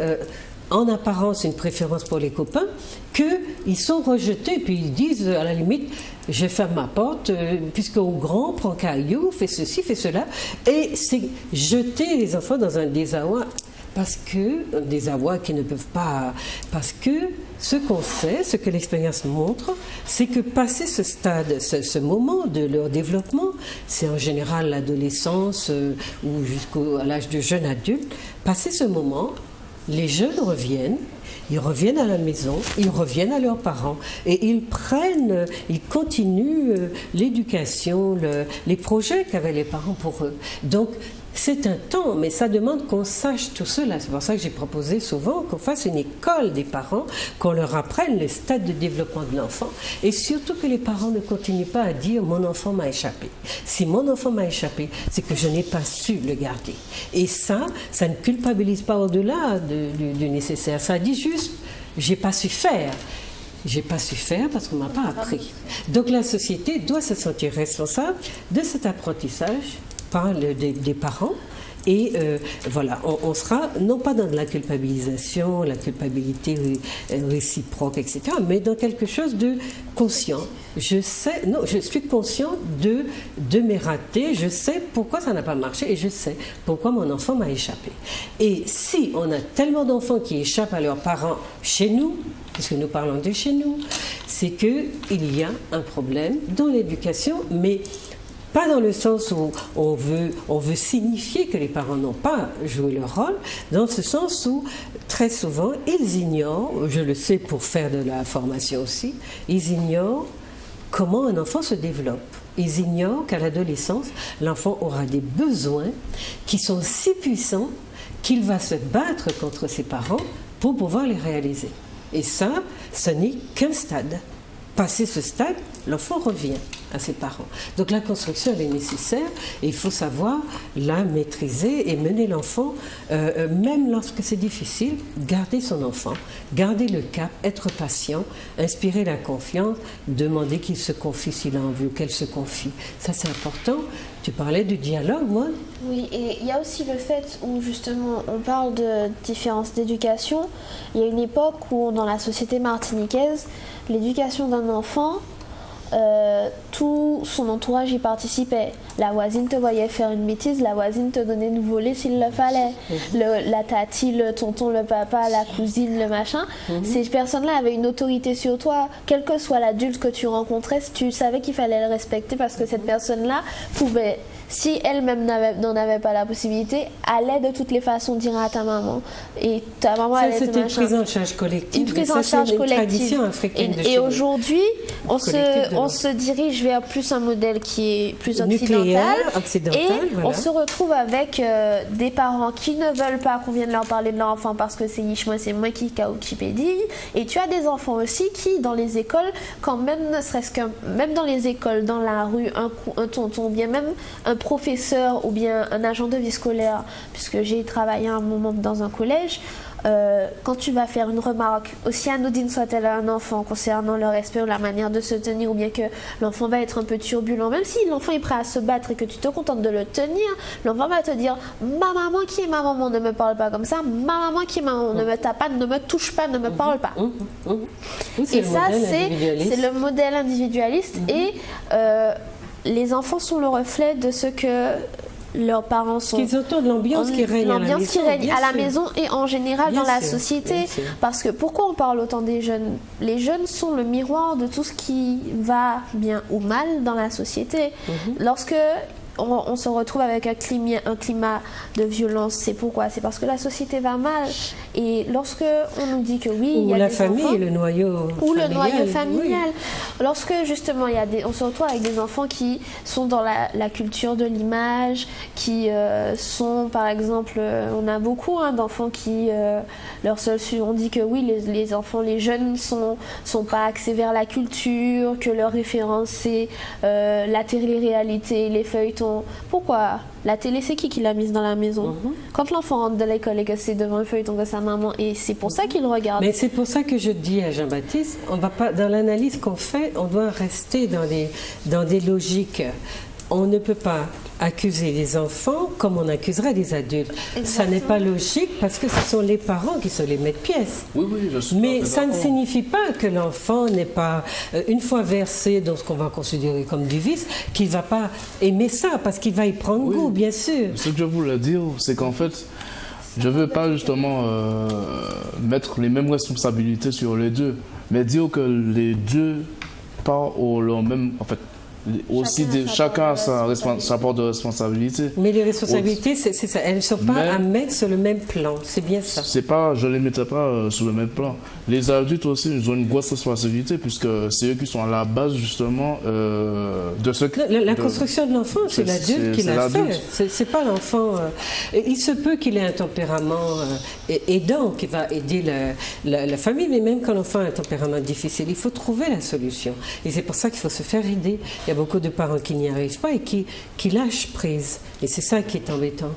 en apparence une préférence pour les copains, qu'ils sont rejetés, puis ils disent à la limite, je ferme ma porte, puisque au grand prend caillou, fait ceci, fait cela, et c'est jeter les enfants dans un désarroi. Parce que, des avoirs qui ne peuvent pas... Parce que ce qu'on sait, ce que l'expérience montre, c'est que passer ce stade, ce moment de leur développement, c'est en général l'adolescence ou jusqu'à l'âge de jeune adulte, passer ce moment, les jeunes reviennent, ils reviennent à la maison, ils reviennent à leurs parents et ils continuent l'éducation, les projets qu'avaient les parents pour eux. Donc, c'est un temps, mais ça demande qu'on sache tout cela. C'est pour ça que j'ai proposé souvent qu'on fasse une école des parents, qu'on leur apprenne le stade de développement de l'enfant et surtout que les parents ne continuent pas à dire « mon enfant m'a échappé ». Si mon enfant m'a échappé, c'est que je n'ai pas su le garder. Et ça ne culpabilise pas au-delà du nécessaire. Ça dit juste « j'ai pas su faire ». J'ai pas su faire parce qu'on m'a pas appris. Donc la société doit se sentir responsable de cet apprentissage par des parents et voilà, on sera non pas dans de la culpabilisation, la culpabilité réciproque, etc., mais dans quelque chose de conscient. Je suis conscient de mes ratés, je sais pourquoi ça n'a pas marché et je sais pourquoi mon enfant m'a échappé. Et si on a tellement d'enfants qui échappent à leurs parents chez nous, puisque nous parlons de chez nous, c'est qu'il y a un problème dans l'éducation, mais pas dans le sens où on veut signifier que les parents n'ont pas joué leur rôle, dans ce sens où très souvent ils ignorent, je le sais pour faire de la formation aussi, ils ignorent comment un enfant se développe. Ils ignorent qu'à l'adolescence, l'enfant aura des besoins qui sont si puissants qu'il va se battre contre ses parents pour pouvoir les réaliser. Et ça, ce n'est qu'un stade. Passé ce stade, l'enfant revient à ses parents. Donc la construction, elle est nécessaire et il faut savoir la maîtriser et mener l'enfant, même lorsque c'est difficile, garder son enfant, garder le cap, être patient, inspirer la confiance, demander qu'il se confie s'il a envie ou qu'elle se confie. Ça, c'est important. Tu parlais du dialogue, moi. Oui, et il y a aussi le fait où justement on parle de différence d'éducation. Il y a une époque où dans la société martiniquaise, l'éducation d'un enfant, tout son entourage y participait. La voisine te voyait faire une bêtise, la voisine te donnait de voler s'il le fallait. La tati, le tonton, le papa, la cousine, le machin. Ces personnes-là avaient une autorité sur toi, quel que soit l'adulte que tu rencontrais, tu savais qu'il fallait le respecter parce que cette personne-là pouvait si elle-même n'en avait pas la possibilité, allait de toutes les façons dire à ta maman. Et ta maman allait c'était une prise en charge collective. Une prise en charge collective. Tradition africaine et aujourd'hui, on se dirige vers plus un modèle qui est plus occidental. Et on se retrouve avec des parents qui ne veulent pas qu'on vienne leur parler de leur enfant parce que c'est moi qui Wikipédie. Et tu as des enfants aussi qui, dans les écoles, quand même, ne serait-ce que même dans les écoles, dans la rue, un tonton, bien même un professeur ou bien un agent de vie scolaire, puisque j'ai travaillé un moment dans un collège, quand tu vas faire une remarque, aussi anodine soit-elle à un enfant concernant le respect ou la manière de se tenir, ou bien que l'enfant va être un peu turbulent, même si l'enfant est prêt à se battre et que tu te contentes de le tenir, l'enfant va te dire « Ma maman qui est ma maman ne me parle pas comme ça, ma maman qui est ma maman ne me tape pas, ne me touche pas, ne me parle pas. » Et ça, c'est le modèle individualiste. Et les enfants sont le reflet de ce que leurs parents sont. Qu'ils entendent l'ambiance qui règne à la maison et en général dans la société. Parce que pourquoi on parle autant des jeunes? Les jeunes sont le miroir de tout ce qui va bien ou mal dans la société. Lorsque on se retrouve avec un climat de violence, c'est pourquoi? C'est parce que la société va mal. Et lorsque on nous dit que oui, il y a la des famille, enfants, le noyau familial. Lorsque justement on se retrouve avec des enfants qui sont dans la culture de l'image, qui sont par exemple, on a beaucoup d'enfants qui on dit que oui, les enfants, les jeunes sont pas axés vers la culture, que leur référence c'est la télé-réalité, les feuilletons. Pourquoi? La télé, c'est qui l'a mise dans la maison? Quand l'enfant rentre de l'école et que c'est devant un feuilleton de sa maman, et c'est pour ça qu'il regarde. Mais c'est pour ça que je dis à Jean-Baptiste, on va pas, dans l'analyse qu'on fait, on doit rester dans des logiques. On ne peut pas accuser les enfants comme on accuserait des adultes. Exactement. Ça n'est pas logique parce que ce sont les parents qui sont les maîtres-pièces. Oui, je suis mais ça ne signifie pas que l'enfant n'est pas, une fois versé dans ce qu'on va considérer comme du vice, qu'il ne va pas aimer ça parce qu'il va y prendre goût, bien sûr. Ce que je voulais dire, c'est qu'en fait, je ne veux pas justement mettre les mêmes responsabilités sur les deux, mais dire que les deux partent au leur même... En fait, aussi chacun a sa part de responsabilité. Mais les responsabilités, c'est ça, elles ne sont pas à mettre sur le même plan, c'est bien ça. C'est pas, je ne les mettrai pas sur le même plan. Les adultes aussi, ils ont une grosse responsabilité puisque c'est eux qui sont à la base justement de ce... La construction de l'enfant, c'est l'adulte qui l'a fait, c'est pas l'enfant. Il se peut qu'il ait un tempérament aidant qui va aider la famille, mais même quand l'enfant a un tempérament difficile, il faut trouver la solution. Et c'est pour ça qu'il faut se faire aider. Il y a beaucoup de parents qui n'y arrivent pas et qui lâchent prise. Et c'est ça qui est embêtant.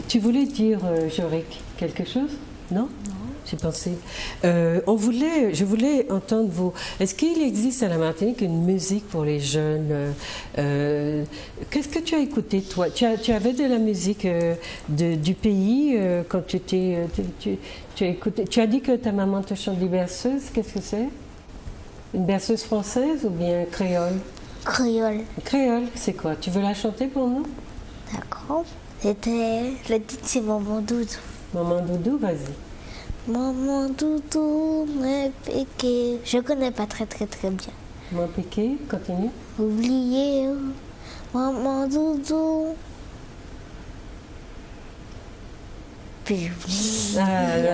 Tu voulais dire, Jorik, quelque chose? Non? J'ai pensé. Je voulais entendre vos... Est-ce qu'il existe à la Martinique une musique pour les jeunes? Qu'est-ce que tu as écouté, toi? Tu avais de la musique du pays quand tu as écouté... Tu as dit que ta maman te chante des berceuses. Qu'est-ce que c'est? Une berceuse française ou bien créole? Créole. Créole, c'est quoi? Tu veux la chanter pour nous? D'accord. Le titre, c'est Maman Doudou. Maman Doudou, vas-y. Maman Doudou, moi piqué. Je connais pas très bien. Moi piqué, continue. Oublié, Maman Doudou. Puis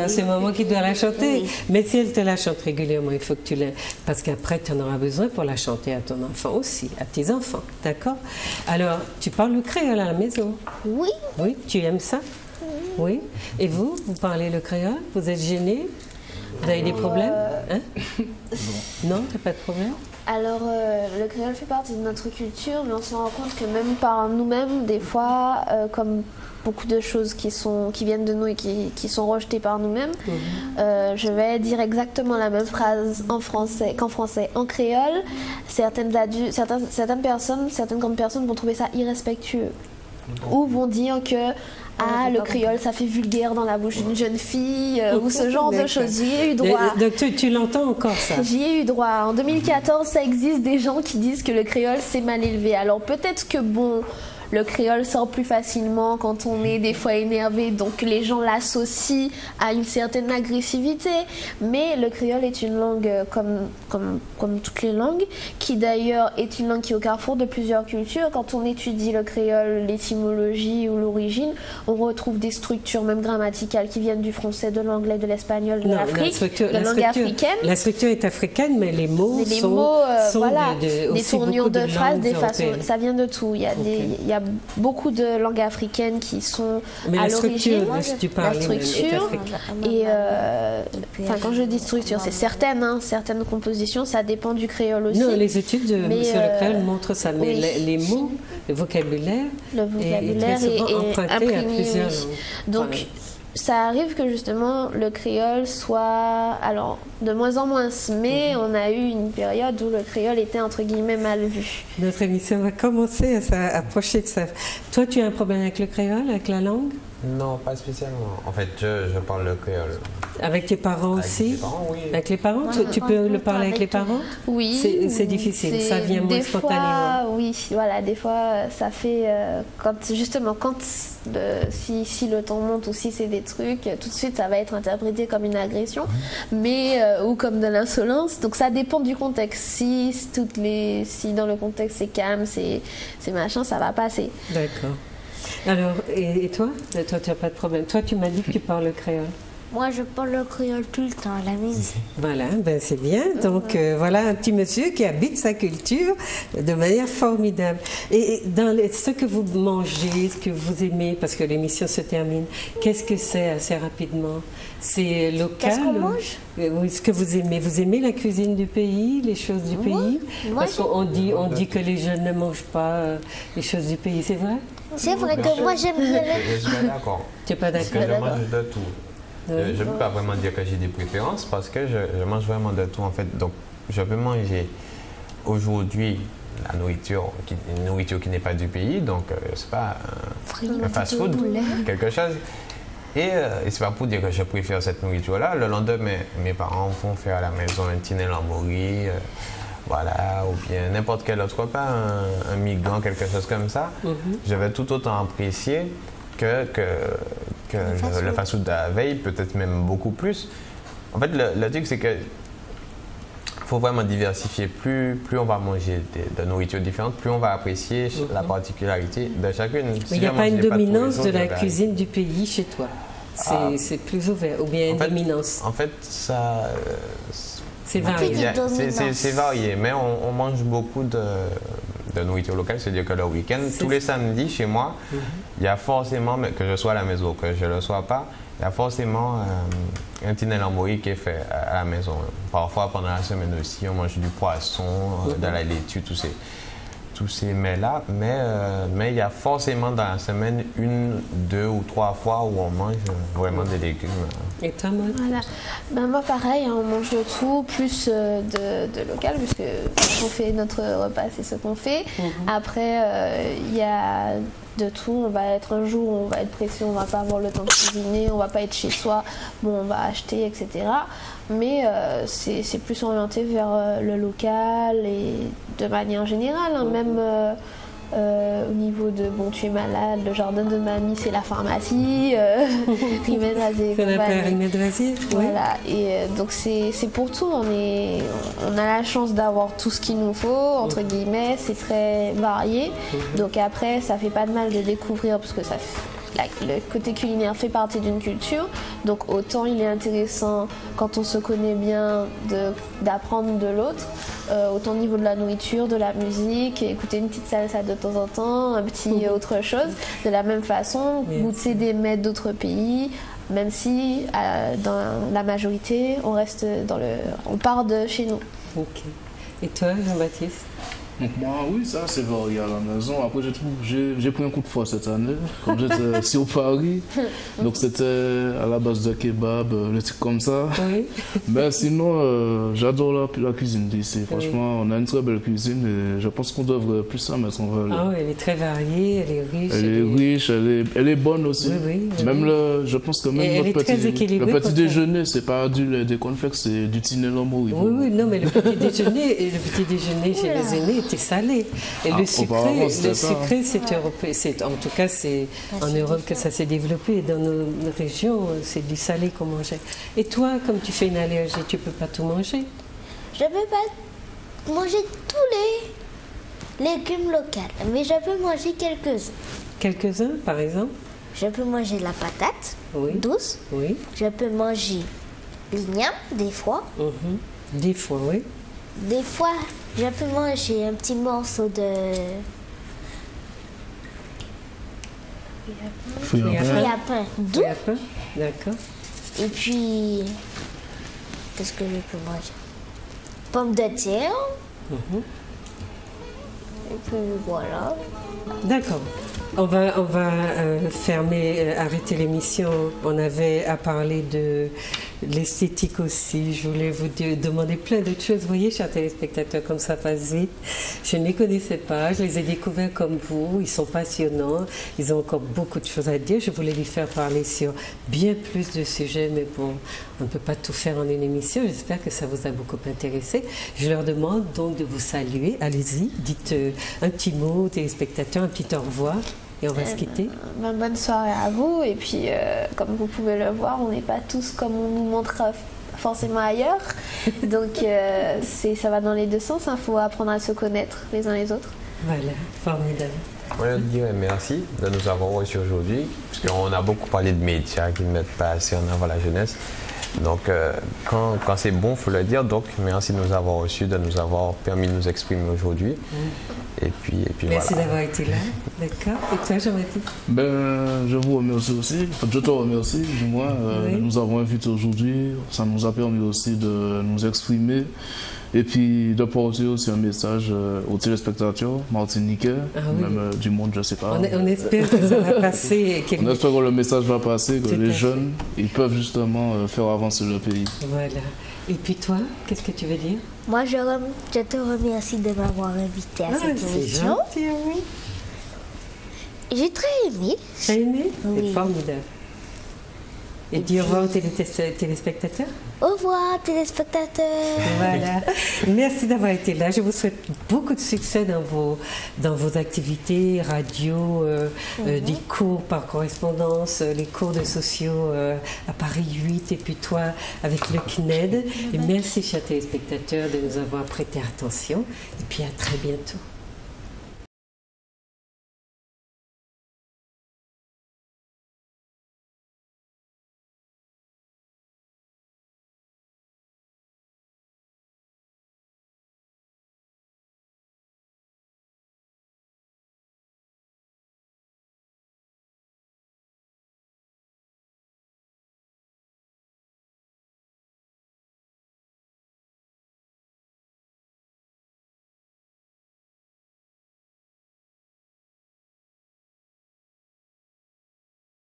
c'est maman qui doit la chanter. Oui. Mais si elle te la chante régulièrement, il faut que tu la... Parce qu'après, tu en auras besoin pour la chanter à ton enfant aussi, à tes enfants. D'accord? Alors, tu parles le créole à la maison? Oui. Oui, tu aimes ça? Oui. Et vous parlez le créole? Vous êtes gêné? Vous avez des problèmes? Hein? Non, t'as pas de problème? Alors, le créole fait partie de notre culture, mais on se rend compte que même par nous-mêmes, des fois, comme beaucoup de choses qui viennent de nous et qui sont rejetées par nous-mêmes, je vais dire exactement la même phrase en français qu'en français. En créole, certaines grandes personnes vont trouver ça irrespectueux. Ou vont dire que le créole, ça fait vulgaire dans la bouche d'une jeune fille, ou ce genre de choses. J'y ai eu droit. Donc tu l'entends encore, ça? J'y ai eu droit. En 2014, ça existe des gens qui disent que le créole, c'est mal élevé. Alors peut-être que, bon, le créole sort plus facilement quand on est des fois énervé, donc les gens l'associent à une certaine agressivité. Mais le créole est une langue comme toutes les langues, qui d'ailleurs est une langue qui est au carrefour de plusieurs cultures. Quand on étudie le créole, l'étymologie ou l'origine, on retrouve des structures même grammaticales qui viennent du français, de l'anglais, de l'espagnol, de l'Afrique, de la langue africaine. La structure est africaine, mais les mots sont voilà, des aussi tournures de phrases, des façons, européennes. ça vient de tout. Il y a, il y a beaucoup de langues africaines qui sont Mais à la l'origine. structure, tu parles, La structure, et quand je dis structure, c'est certaines compositions, ça dépend du créole aussi. Non, les études sur le créole montrent ça, mais oui. les mots, le vocabulaire est très souvent emprunté imprimé, à plusieurs oui. langues. Donc, Voilà. ça arrive que justement le créole soit, alors de moins en moins, mais on a eu une période où le créole était entre guillemets mal vu. Notre émission va commencer à s'approcher de ça. Toi, tu as un problème avec le créole, avec la langue? Non, pas spécialement. En fait, je parle le créole. Avec tes parents Avec aussi? mes parents, oui. Avec les parents? Tu peux le parler avec les parents? Oui. C'est difficile, ça vient moins des spontanément. Fois, oui, voilà, des fois ça fait, si le ton monte ou si c'est des trucs, tout de suite ça va être interprété comme une agression, mais ou comme de l'insolence. Donc ça dépend du contexte. Si dans le contexte c'est calme, c'est machin, ça va passer. D'accord. Alors, et toi? Toi, tu n'as pas de problème. Toi, tu m'as dit que tu parles le créole. Moi, je parle le créole tout le temps à la maison. Voilà, ben c'est bien. Donc voilà un petit monsieur qui habite sa culture de manière formidable. Et dans ce que vous mangez, ce que vous aimez, parce que l'émission se termine, qu'est-ce que c'est assez rapidement? C'est local? Qu'est-ce qu'on mange? Oui, ce que vous aimez. Vous aimez la cuisine du pays, les choses du pays? Moi, Parce qu'on dit que les jeunes ne mangent pas les choses du pays, c'est vrai? c'est vrai que moi, j'aime bien Je suis pas d'accord. Tu n'es pas Parce que d'accord? je mange de tout. Je ne peux pas vraiment dire que j'ai des préférences parce que je mange vraiment de tout en fait. Donc je peux manger aujourd'hui la nourriture, une nourriture qui n'est pas du pays, donc c'est pas un fast-food, quelque chose. Et c'est pas pour dire que je préfère cette nourriture-là. Le lendemain, mes parents vont faire à la maison un tinel en mori, voilà, ou bien n'importe quel autre repas, un migan, quelque chose comme ça. Je vais tout autant apprécier que le fast-food de la veille, peut-être même beaucoup plus. En fait, le truc, c'est que faut vraiment diversifier. Plus on va manger de nourriture différente, plus on va apprécier la particularité de chacune. Mais il n'y a pas une dominance de la cuisine du pays chez toi? C'est plus ouvert, ou bien une dominance? En fait, ça... C'est varié. C'est varié, mais on mange beaucoup de nourriture locale, c'est-à-dire que le week-end, tous les samedis chez moi, il y a forcément, que je sois à la maison, que je ne le sois pas, il y a forcément un tinel en mori qui est fait à la maison. Parfois, pendant la semaine aussi, on mange du poisson, de la laitue, tous ces mets-là, mais il y a forcément dans la semaine 1, 2 ou 3 fois où on mange vraiment des légumes. Et toi, moi? Voilà. Ben moi pareil, on mange de tout, plus de local, puisque quand on fait notre repas, c'est ce qu'on fait. Après, il y a de tout. On va être un jour, on va être pressé, on va pas avoir le temps de cuisiner, on va pas être chez soi, bon, on va acheter, etc. Mais c'est plus orienté vers le local et de manière générale, hein, même au niveau de tu es malade, le jardin de mamie c'est la pharmacie, Rimet Drasier. C'est la Rimet Drasier, voilà, et donc c'est pour tout, on a la chance d'avoir tout ce qu'il nous faut, entre guillemets, c'est très varié, donc après ça fait pas de mal de découvrir parce que le côté culinaire fait partie d'une culture, donc autant il est intéressant quand on se connaît bien d'apprendre de l'autre, autant au niveau de la nourriture, de la musique, écouter une petite salsa de temps en temps, un petit autre chose. De la même façon, goûter des mets d'autres pays, même si dans la majorité, on part de chez nous. Ok. Et toi, Jean-Baptiste? Donc moi, oui, ça c'est varié à la maison. Après, j'ai pris un coup de foie cette année, comme j'étais sur Paris. Donc c'était à la base de kebab, des trucs comme ça. Oui. Mais sinon, j'adore la cuisine d'ici. Franchement, on a une très belle cuisine et je pense qu'on devrait plus ça mettre en valeur. Ah oui, elle est très variée, elle est riche. Elle est riche, elle est bonne aussi. Oui, oui. Même je pense que même le petit déjeuner, c'est pas du lait, des cornflakes, c'est du tinel en mori. Oui, non, mais le petit déjeuner chez les aînés est c'était salé. Et le sucré, c'est européen. En tout cas, c'est en Europe que ça s'est développé. Dans nos régions, c'est du salé qu'on mangeait. Et toi, comme tu fais une allergie, tu peux pas tout manger? Je peux pas manger tous les légumes locaux, mais je peux manger quelques-uns. Quelques-uns, par exemple? Je peux manger la patate douce. Oui. Je peux manger l'igname, des fois. Des fois, oui. Des fois, je peux manger un petit morceau de Fruits à pain. doux. D'accord. Et puis, qu'est-ce que je peux manger? Pommes de terre. Et puis voilà. D'accord. On va arrêter l'émission. On avait à parler de l'esthétique aussi. Je voulais vous demander plein d'autres choses. Vous voyez, chers téléspectateurs, comme ça passe vite. Je ne les connaissais pas. Je les ai découverts comme vous. Ils sont passionnants. Ils ont encore beaucoup de choses à dire. Je voulais les faire parler sur bien plus de sujets, mais bon, on ne peut pas tout faire en une émission. J'espère que ça vous a beaucoup intéressé. Je leur demande donc de vous saluer. Allez-y, dites un petit mot aux téléspectateurs, un petit au revoir. Et on va se quitter. Bonne soirée à vous. Et puis, comme vous pouvez le voir, on n'est pas tous comme on nous montre forcément ailleurs. Donc, ça va dans les deux sens. Il faut apprendre à se connaître les uns les autres. Voilà, formidable. On dirait merci de nous avoir reçus aujourd'hui, puisqu'on a beaucoup parlé de médias qui ne mettent pas assez en avant la jeunesse. Donc, quand c'est bon, il faut le dire. Donc, merci de nous avoir reçus, de nous avoir permis de nous exprimer aujourd'hui. Et puis merci d'avoir été là. D'accord. Et toi, Jean-Baptiste? Je vous remercie aussi. Je te remercie, du moins, de nous avoir invités aujourd'hui. Ça nous a permis aussi de nous exprimer. Et puis de porter aussi un message aux téléspectateurs martiniquais, même du monde, je ne sais pas. On espère que ça va passer. On espère que le message va passer, que les jeunes, ils peuvent justement faire avancer le pays. Voilà. Et puis toi, qu'est-ce que tu veux dire? Moi, je te remercie de m'avoir invité à cette émission. C'est gentil, oui. J'ai très aimé. Tu as aimé? Oui. C'est formidable. Et dis au revoir aux téléspectateurs. Au revoir, téléspectateurs. Voilà. Merci d'avoir été là. Je vous souhaite beaucoup de succès dans vos activités, radio, des cours par correspondance, les cours de sociaux à Paris 8 et puis toi avec le CNED. Et merci, chers téléspectateurs, de nous avoir prêté attention. Et puis à très bientôt.